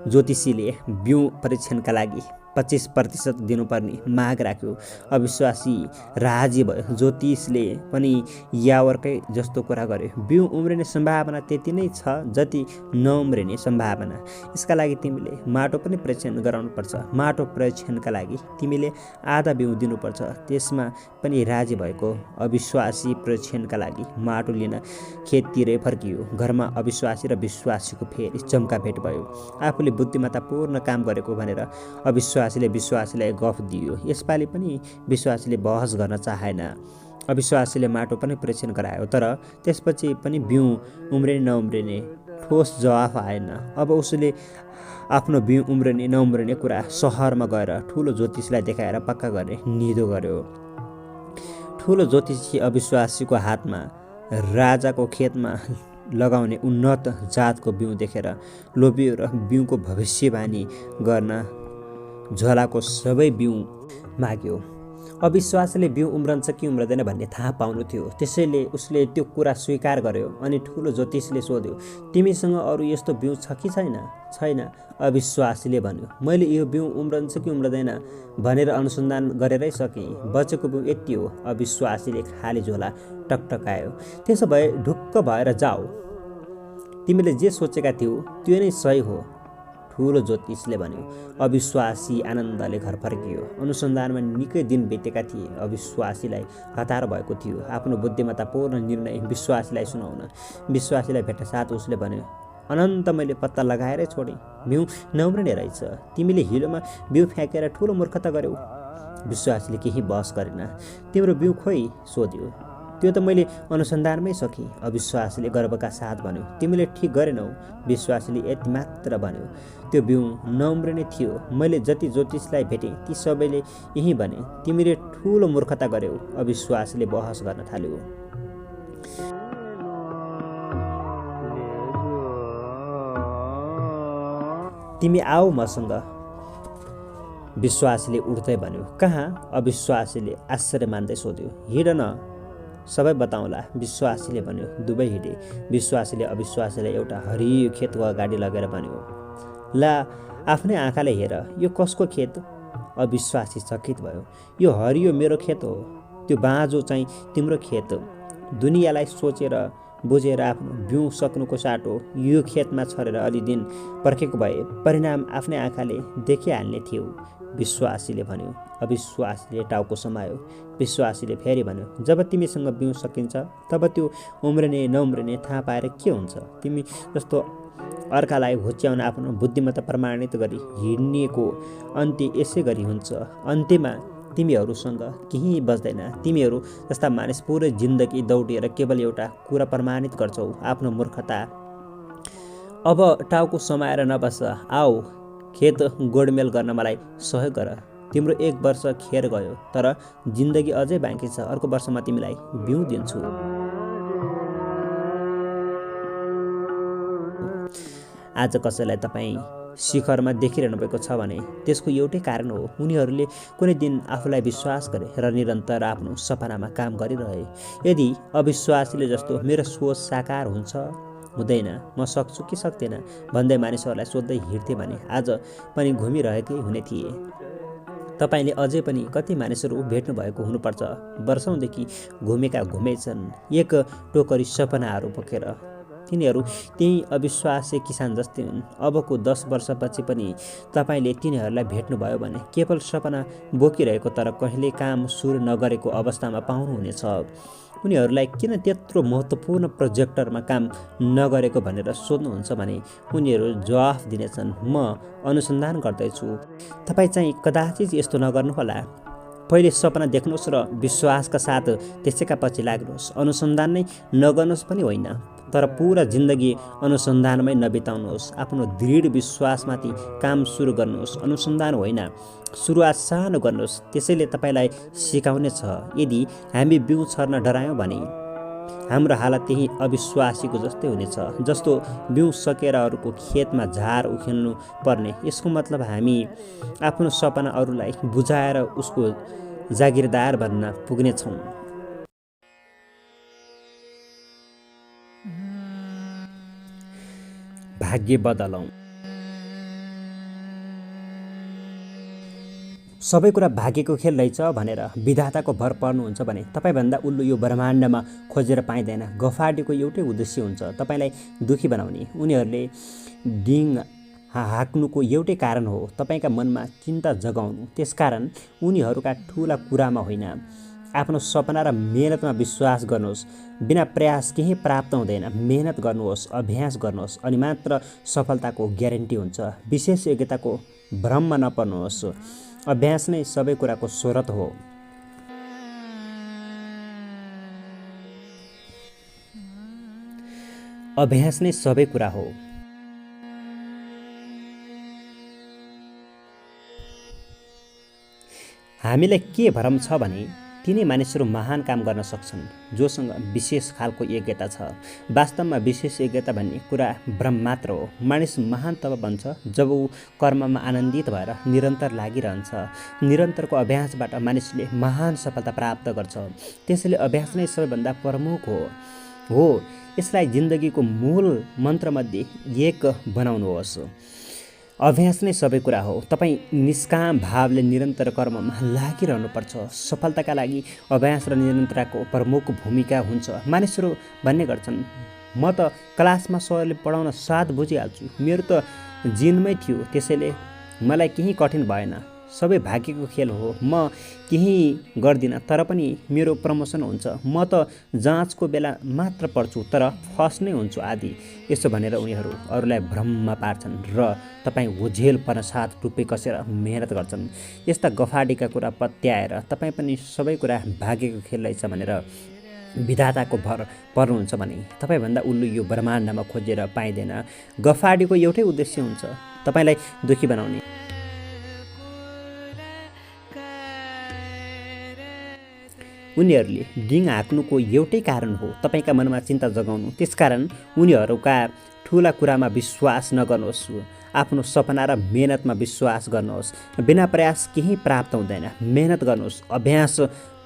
Speaker 1: ज्योतिषीले बिउ परीक्षणका लागि 25% दिनुपर्ने माग राख्यो। अविश्वासी राजी भयो। ज्योतिषले पनि यावरकै जस्तो कुरा गर्यो। बिउ उम्रिने सम्भावना त्यति नै छ जति नउम्रिने सम्भावना। यसका लागि तिमीले माटो पनि परीक्षण गराउनुपर्छ। माटो परीक्षणका लागि तिमीले आधा बिउ दिनुपर्छ। त्यसमा पनि राजी भएको अविश्वासी परीक्षणका लागि माटो लिन खेततिरै फर्कियो। घरमा अविश्वासी र विश्वासीको फेरि चम्का भेट भयो। आफूले बुद्धिमत्तापूर्ण काम गरेको भनेर अविश्वासीले विश्वासीलाई गफ दियो। यसपालि पनि विश्वासीले बहस गर्न चाहेन। अविश्वासीले माटो पनि परीक्षण गरायो, तर त्यसपछि पनि बिउ उम्रिने नउम्रिने ठोस जवाफ आएन। अब उसले आफ्नो बिउ उम्रिने नउम्रिने कुरा सहरमा गएर ठुलो ज्योतिषीलाई देखाएर पक्का गर्ने निधो गर्यो। ठुलो ज्योतिषी अविश्वासीको हातमा राजाको खेतमा लगाउने उन्नत जातको बिउ देखेर लोभियो र बिउको भविष्यवाणी गर्न झोलाको सबै बिउ माग्यो। अविश्वासले बिउ उम्रन्छ कि उम्रदैन भन्ने थाहा पाउनु थियो। त्यसैले उसले त्यो कुरा स्वीकार गर्यो अनि ठुलो ज्योतिषीले सोध्यो, तिमीसँग अरू यस्तो बिउ छ कि छैन? छैन, अविश्वासीले भन्यो। मैले यो बिउ उम्रन्छ कि उम्रदैन भनेर अनुसन्धान गरेरै सकेँ। बचेको बिउ यति हो। अविश्वासीले खाली झोला टकटकायो। त्यसो भए ढुक्क भएर जाऊ। तिमीले जे सोचेका थियौ त्यो नै सही हो, ठुलो ज्योतिषले भन्यो। अविश्वासी आनन्दले घर फर्कियो। अनुसन्धानमा निकै दिन बितेका थिए। अविश्वासीलाई हतार भएको थियो आफ्नो बुद्धिमत्तापूर्ण निर्णय विश्वासीलाई सुनाउन। विश्वासीलाई भेट्टासाथ उसले भन्यो, अनन्त मैले पत्ता लगाएरै छोडेँ। बिउ नउम्रिने रहेछ। तिमीले हिलोमा बिउ फ्याँकेर ठुलो मूर्खता गर्यौ। विश्वासीले केही बहस गरेन। तिम्रो बिउ खोइ सोध्यो। त्यो त मैले अनुसन्धानमै सकेँ, अविश्वासीले गर्वका साथ भन्यो। तिमीले ठिक गरेनौ। विश्वासीले यति मात्र भन्यो। त्यो बिउ नउम्रिने थियो। मैले जति ज्योतिषलाई भेटेँ ती सबैले यही भने, तिमीले ठुलो मूर्खता गर्यौ। अविश्वासीले बहस गर्न थाल्यो। तिमी आऊ मसँग, विश्वासीले उठ्दै भन्यो। कहाँ? अविश्वासीले आश्चर्य मान्दै सोध्यो। हिँड न, सबै बताउँला, विश्वासीले भन्यो। दुवै हिँडे। विश्वासीले अविश्वासीलाई एउटा हरियो खेतको अगाडि लगेर भन्यो, ला आफ्नै आँखाले हेर, यो कसको खेत? अविश्वासी चकित भयो। यो हरियो मेरो खेत हो। त्यो बाँझो चाहिँ तिम्रो खेत। दुनियाँलाई सोचेर बुझेर आफ्नो बिउ सक्नुको साटो यो खेतमा छरेर अलि दिन पर्खेको भए परिणाम आफ्नै आँखाले देखिहाल्ने थियो, विश्वासीले भन्यो। अविश्वासीले टाउको समायो। विश्वासीले फेरि भन्यो, जब तिमीसँग बिउ सकिन्छ तब त्यो उम्रिने नउम्रिने थाहा पाएर के हुन्छ? तिमी जस्तो अर्कालाई होच्याउन आफ्नो बुद्धिमत्ता प्रमाणित गरी हिँड्नेको अन्त्य यसै गरी हुन्छ। अन्त्यमा तिमीहरूसँग केही बच्दैन। तिमीहरू जस्ता मानिस पुरै जिन्दगी दौडिएर केवल एउटा कुरा प्रमाणित गर्छौ, आफ्नो मूर्खता। अब टाउको समाएर नबस, आऊ खेत गोडमेल गर्न मलाई सहयोग गर। तिम्रो 1 वर्ष खेर गयो, तर जिन्दगी अझै बाँकी छ। अर्को वर्षमा तिमीलाई बिउ दिन्छु। आज कसैलाई तपाईँ शिखरमा देखिरहनु भएको छ भने त्यसको एउटै कारण हो, उनीहरूले कुनै दिन आफूलाई विश्वास गरे र निरन्तर आफ्नो सपनामा काम गरिरहे। यदि अविश्वासीले जस्तो मेरो सोच साकार हुन्छ हुँदैन, म सक्छु कि सक्दिनँ भन्दै मानिसहरूलाई सोध्दै हिँड्थे भने आज पनि घुमिरहेकै हुने थिए। तपाईँले अझै पनि कति मानिसहरू भेट्नुभएको हुनुपर्छ, वर्षौँदेखि घुमेछन् एक टोकरी सपनाहरू बोकेर। तिनीहरू त्यही अविश्वासी किसान जस्तै हुन्। अबको 10 वर्षपछि पनि तपाईँले तिनीहरूलाई भेट्नुभयो भने केवल सपना बोकिरहेको तर कहिले काम सुरु नगरेको अवस्थामा पाउनुहुनेछ। उनीहरूलाई किन त्यत्रो महत्त्वपूर्ण प्रोजेक्टरमा काम नगरेको भनेर सोध्नुहुन्छ भने उनीहरू जवाफ दिनेछन्, म अनुसन्धान गर्दैछु। तपाईँ चाहिँ कदाचित यस्तो नगर्नुहोला। पहिले सपना देख्नुहोस् र विश्वासका साथ त्यसैका पछि लाग्नुहोस्। अनुसन्धान नै नगर्नुहोस् पनि होइन, तर पुरा जिन्दगी अनुसन्धानमै नबिताउनुहोस्। आफ्नो दृढ विश्वासमाथि काम सुरु गर्नुहोस्, अनुसन्धान होइन। सुरुवात सानो गर्नुहोस्, त्यसैले तपाईँलाई सिकाउनेछ। यदि हामी बिउ छर्न डरायौँ भने हाम्रो हालत त्यही अविश्वासीको जस्तै हुनेछ, जस्तो बिउ सकेर अरूको खेतमा झार उखेल्नु पर्ने। यसको मतलब हामी आफ्नो सपना अरूलाई बुझाएर उसको जागिरदार बन्न पुग्नेछौँ। भाग्य बदलौँ। सबै कुरा भाग्यको खेल रहेछ भनेर विधाताको भर पर्नुहुन्छ भने तपाईँभन्दा उल्लु यो ब्रह्माण्डमा खोजेर पाइँदैन। गफाडीको एउटै उद्देश्य हुन्छ, तपाईँलाई दुखी बनाउने। उनीहरूले डिङ हाक्नुको एउटै कारण हो, तपाईँका मनमा चिन्ता जगाउनु। त्यसकारण उनीहरूका ठुला कुरामा होइन, आफ्नो सपना र मेहनतमा विश्वास गर्नुहोस्। बिना प्रयास केही प्राप्त हुँदैन। मेहनत गर्नुहोस्, अभ्यास गर्नुहोस्, अनि मात्र सफलताको ग्यारेन्टी हुन्छ। विशेष योग्यताको भ्रममा नपर्नुहोस्। अभ्यास नै सबै कुराको स्रोत हो। अभ्यास नै सबै कुरा हो। हामीलाई के भ्रम छ भने तिनै मानिसहरू महान काम गर्न सक्छन् जोसँग विशेष खालको योग्यता छ। वास्तवमा विशेष योग्यता भन्ने कुरा भ्रम मात्र हो। मानिस महान तब बन्छ जब ऊ कर्ममा आनन्दित भएर निरन्तर लागिरहन्छ। निरन्तरको अभ्यासबाट मानिसले महान सफलता प्राप्त गर्छ। त्यसैले अभ्यास नै सबैभन्दा प्रमुख हो। यसलाई जिन्दगीको मूल मन्त्रमध्ये एक बनाउनुहोस्। अभ्यास नै सबै कुरा हो। तपाईँ निष्काम भावले निरन्तर कर्ममा लागिरहनुपर्छ। सफलताका लागि अभ्यास र निरन्तरताको प्रमुख भूमिका हुन्छ। मानिसहरू भन्ने गर्छन्, म त क्लासमा सरले पढाउन साथ बुझिहाल्छु, मेरो त जिनमै थियो, त्यसैले मलाई केही कठिन भएन। सबै भाग्यको खेल हो। म केही गर्दिनँ तर पनि मेरो प्रमोसन हुन्छ। म त जाँचको बेला मात्र पढ्छु तर फर्स्ट नै हुन्छु आदि। यसो भनेर उनीहरू अरूलाई भ्रममा पार्छन् र तपाईँ ओझेल पर्न साथ टुप्पी कसेर मेहनत गर्छन्। यस्ता गफाडीका कुरा पत्याएर तपाईँ पनि सबै कुरा भाग्यको खेल रहेछ भनेर विधाताको भर पर्नुहुन्छ भने तपाईँभन्दा उल्लु यो ब्रह्माण्डमा खोजेर पाइँदैन। गफाडीको एउटै उद्देश्य हुन्छ, तपाईँलाई दुखी बनाउने। उनीहरूले डिङ हाक्नुको एउटै कारण हो, तपाईँका मनमा चिन्ता जगाउनु। त्यसकारण उनीहरूका ठुला कुरामा विश्वास नगर्नुहोस्। आफ्नो सपना र मेहनतमा विश्वास गर्नुहोस्। बिना प्रयास केही प्राप्त हुँदैन। मेहनत गर्नुहोस्, अभ्यास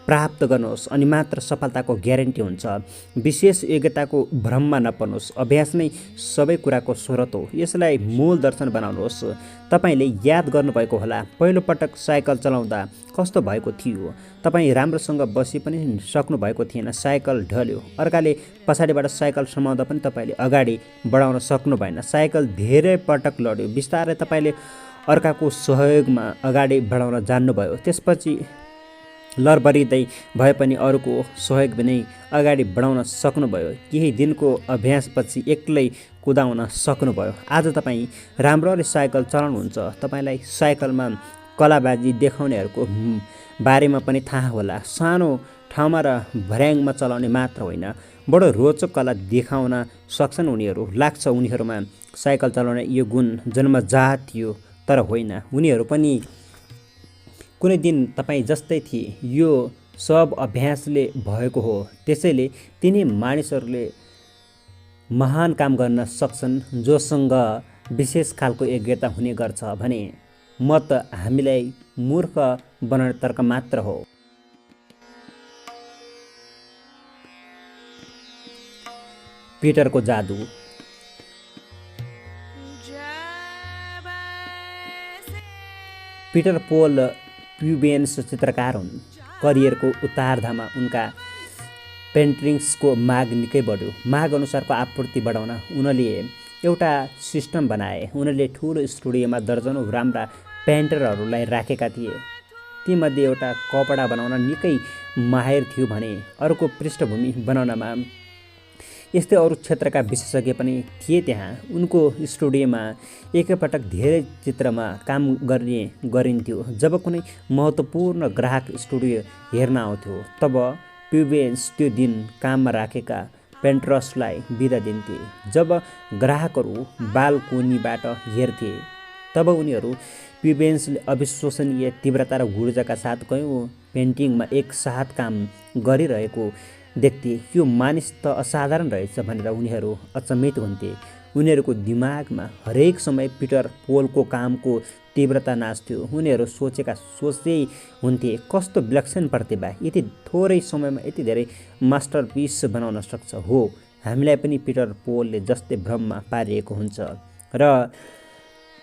Speaker 1: प्राप्त गर्नुहोस्, अनि मात्र सफलताको ग्यारेन्टी हुन्छ। विशेष योग्यताको भ्रममा नपर्नुहोस्। अभ्यास नै सबै कुराको स्रोत हो। यसलाई मूल दर्शन बनाउनुहोस्। तपाईँले याद गर्नुभएको होला, पहिलोपटक साइकल चलाउँदा कस्तो भएको थियो। तपाईँ राम्रोसँग बसी पनि सक्नु भएको थिएन, साइकल ढल्यो। अर्काले पछाडिबाट साइकल समाउँदा पनि तपाईँले अगाडि बढाउन सक्नु भएन। साइकल धेरै पटक लड्यो। बिस्तारै तपाईँले अर्काको सहयोगमा अगाडि बढाउन जान्नुभयो। त्यसपछि लरबरिँदै भए पनि अरूको सहयोग बिनै अगाडि बढाउन सक्नुभयो। केही दिनको अभ्यासपछि एक्लै कुदाउन सक्नुभयो। आज तपाईँ राम्ररी साइकल चलाउनुहुन्छ। तपाईँलाई साइकलमा कलाबाजी देखाउनेहरूको बारेमा पनि थाहा होला। सानो ठाउँमा र भर्याङमा चलाउने मात्र होइन, बडो रोचक कला देखाउन सक्छन् उनीहरू। लाग्छ उनीहरूमा साइकल चलाउने यो गुण जन्मजात थियो, तर होइन, उनीहरू पनि कुनै दिन तपाईँ जस्तै थिए। यो सब अभ्यासले भएको हो। त्यसैले तिनी मानिसहरूले महान काम गर्न सक्छन् जोसँग विशेष खालको योग्यता हुने गर्छ भने म त हामीलाई मूर्ख बनाउने तर्क मात्र हो। पिटरको जादु। पिटर पोल प्युबेन्स चित्रकार हुन्। करियरको उत्तरार्धमा उनका पेन्टिङ्सको माग निकै बढ्यो। माग अनुसारको आपूर्ति बढाउन उनले एउटा सिस्टम बनाए। उनले ठुलो स्टुडियोमा दर्जनौँ राम्रा पेन्टरहरूलाई राखेका थिए। तीमध्ये एउटा कपडा बनाउन निकै माहिर थियो भने अर्को पृष्ठभूमि बनाउनमा। यस्तै अरू क्षेत्रका विशेषज्ञ पनि थिए त्यहाँ। उनको स्टुडियोमा एकैपटक धेरै चित्रमा काम गरिन्थ्यो। जब कुनै महत्त्वपूर्ण ग्राहक स्टुडियो हेर्न आउँथ्यो तब प्युबेन्स त्यो दिन काममा राखेका पेन्टर्सलाई बिदा दिन्थे। जब ग्राहकहरू बालकोनीबाट हेर्थे तब उनीहरू प्युबेन्सले अविश्वसनीय तीव्रता र ऊर्जाका साथ कयौँ पेन्टिङमा एकसाथ काम गरिरहेको देख्थे। यो मानिस त असाधारण रहेछ भनेर उनीहरू अचम्मित हुन्थे। उनीहरूको दिमागमा हरेक समय पिटर पोलको कामको तीव्रता नाच्थ्यो। उनीहरू सोच्दै हुन्थे, कस्तो विलक्षण प्रतिभा, यति थोरै समयमा यति धेरै मास्टरपिस बनाउन सक्छ। हो, हामीलाई पनि पिटर पोलले जस्तै भ्रममा पारिएको हुन्छ र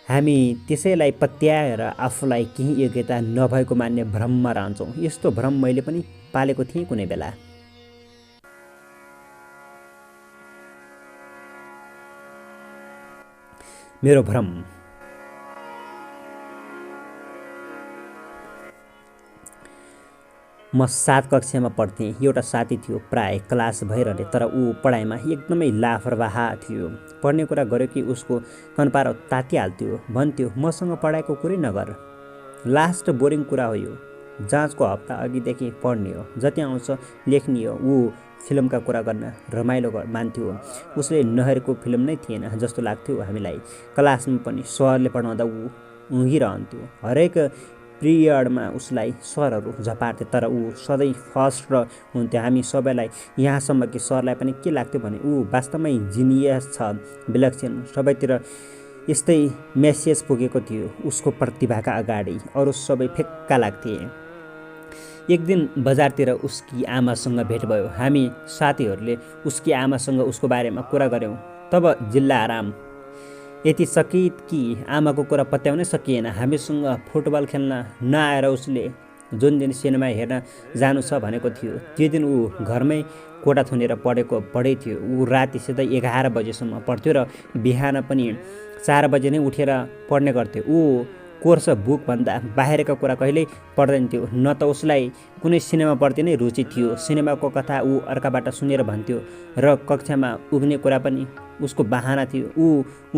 Speaker 1: हामी त्यसैलाई पत्याएर आफूलाई केही योग्यता नभएको मान्ने भ्रममा रहन्छौँ। यस्तो भ्रम मैले पनि पालेको थिएँ कुनै बेला। मेरो भ्रम। म 7 कक्षामा पढ्थेँ। एउटा साथी थियो, प्राय क्लास भइरहने, तर ऊ पढाइमा एकदमै लापरवाह थियो। पढ्ने कुरा गर्यो कि उसको कन्पारो तातिहाल्थ्यो। भन्थ्यो, मसँग पढाइको कुरै नगर, लास्ट बोरिङ कुरा हो यो। जाँचको हप्ता अघिदेखि पढ्ने हो, जति आउँछ लेख्ने हो। ऊ फिल्मका कुरा गर्न रमाइलो मान्थ्यो। उसले नहेरेको फिल्म नै थिएन जस्तो लाग्थ्यो हामीलाई। क्लासमा पनि सरले पढाउँदा ऊ उँघिरहन्थ्यो। हरेक पिरियडमा उसलाई सरहरू झपार्थे, तर ऊ सधैँ फर्स्ट हुन्थ्यो। हामी सबैलाई, यहाँसम्म कि सरलाई पनि के लाग्थ्यो भने ऊ वास्तवमै जिनियस छ, विलक्षण। सबैतिर यस्तै मेसेज पुगेको थियो उसको प्रतिभाका अगाडि। अरू सबै फिक्का लाग्थे। एक दिन बजारतिर उसकी आमासँग भेट भयो। हामी साथीहरूले उसकी आमासँग उसको बारेमा कुरा गऱ्यौँ। तब जिल्ला आराम यति सकित कि आमाको कुरा पत्याउनै सकिएन। हामीसँग फुटबल खेल्न नआएर उसले जुन दिन सिनेमा हेर्न जानु छ भनेको थियो त्यो दिन ऊ घरमै कोठा थुनेर पढै थियो। ऊ राति सिधै 11 बजेसम्म पढ्थ्यो र बिहान पनि 4 बजे नै उठेर पढ्ने गर्थ्यो। ऊ कोर्स बुकभन्दा बाहिरका कुरा कहिल्यै पढ्दैन थियो। न त उसलाई कुनै सिनेमाप्रति नै रुचि थियो। सिनेमाको कथा ऊ अर्काबाट सुनेर भन्थ्यो र कक्षामा उभिने कुरा पनि उसको बहाना थियो। ऊ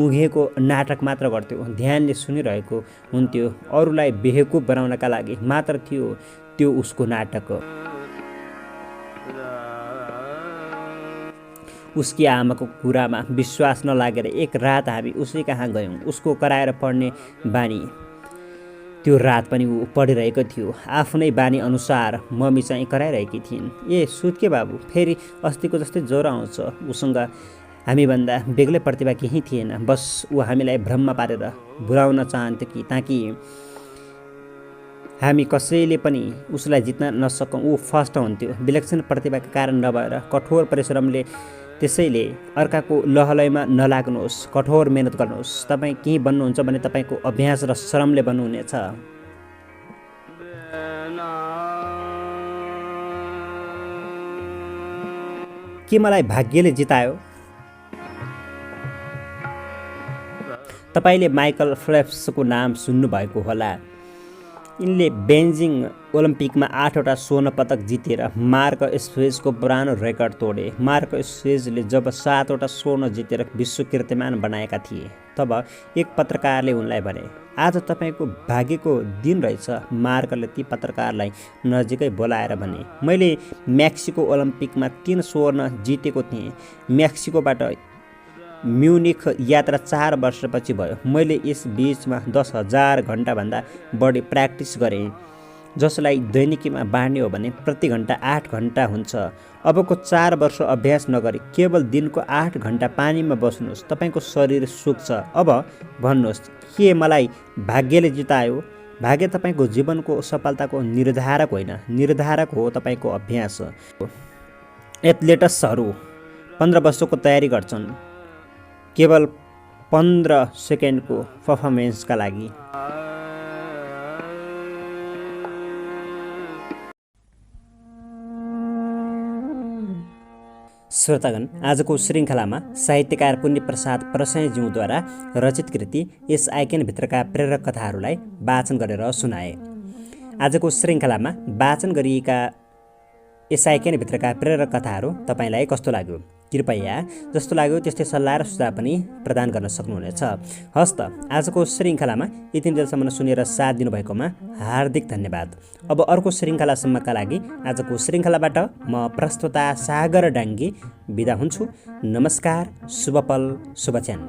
Speaker 1: उघेको नाटक मात्र गर्थ्यो, ध्यानले सुनिरहेको हुन्थ्यो। अरूलाई बेवकुफ बनाउनका लागि मात्र थियो त्यो उसको नाटक। उसकी आमाको कुरामा विश्वास नलागेर एक रात हामी उसै कहाँ गयौँ। उसको कराएर पढ्ने बानी। त्यो रात पनि ऊ पढिरहेको थियो। आफ्नै बानी अनुसार मम्मी चाहिँ कराइरहेकी थिइन्। ए सुत के बाबु, फेरि अस्तिको जस्तै ज्वरो आउँछ। उसँग हामीभन्दा बेग्लै प्रतिभा केही थिएन। बस ऊ हामीलाई भ्रममा पारेर भुलाउन चाहन्थ्यो कि ताकि हामी कसैले पनि उसलाई जित्न नसकौँ। ऊ फर्स्ट हुन्थ्यो, विलक्षण प्रतिभाका कारण नभएर। कठोर परिश्रमले। त्यसैले अर्काको लहलैमा नलाग्नुहोस्, कठोर मेहनत गर्नुहोस्। तपाईँ केही बन्नुहुन्छ भने तपाईँको अभ्यास र श्रमले बन्नुहुनेछ। के मलाई भाग्यले जितायो? तपाईँले माइकल फेल्प्सको नाम सुन्नुभएको होला। यिनले बेजिङ ओलम्पिकमा 8वटा स्वर्ण पदक जितेर मार्क स्वेजको पुरानो रेकर्ड तोडे। मार्क स्वेजले जब 7वटा स्वर्ण जितेर विश्व कीर्तिमान बनाएका थिए तब एक पत्रकारले उनलाई भने, आज तपाईँको भाग्यको दिन रहेछ। मार्कले ती पत्रकारलाई नजिकै बोलाएर भने, मैले मेक्सिको ओलम्पिकमा 3 स्वर्ण जितेको थिएँ। मेक्सिकोबाट म्युनिख यात्रा 4 वर्षपछि भयो। मैले यस बीचमा 10,000 घन्टाभन्दा बढी प्र्याक्टिस गरेँ, जसलाई दैनिकीमा बाँड्ने हो भने प्रति घन्टा 8 घन्टा हुन्छ। अबको 4 वर्ष अभ्यास नगरी केवल दिनको 8 घन्टा पानीमा बस्नुहोस्, तपाईँको शरीर सुक्छ। अब भन्नुहोस्, के मलाई भाग्यले जितायो? भाग्य तपाईँको जीवनको सफलताको निर्धारक होइन, निर्धारक हो तपाईँको अभ्यास। एथलेट्सहरू 15 वर्षको तयारी गर्छन् केवल 15 सेकेन्डको पर्फर्मेन्सका लागि। श्रोतागण, आजको श्रृङ्खलामा साहित्यकार पुण्यप्रसाद प्रसयज्यूद्वारा रचित कृति यस आइकेनभित्रका प्रेरक कथाहरूलाई वाचन गरेर सुनाए। आजको श्रृङ्खलामा वाचन गरिएका यस आइकेनभित्रका प्रेरक कथाहरू तपाईँलाई कस्तो लाग्यो? कृपया जस्तो लाग्यो त्यस्तै सल्लाह र सुझाव पनि प्रदान गर्न सक्नुहुनेछ। हस्त आजको श्रृङ्खलामा यति जेलसम्म सुनेर साथ दिनुभएकोमा हार्दिक धन्यवाद। अब अर्को श्रृङ्खलासम्मका लागि आजको श्रृङ्खलाबाट म प्रस्तोता सागर डाङ्गी बिदा हुन्छु। नमस्कार, शुभ पल, शुभ क्षण।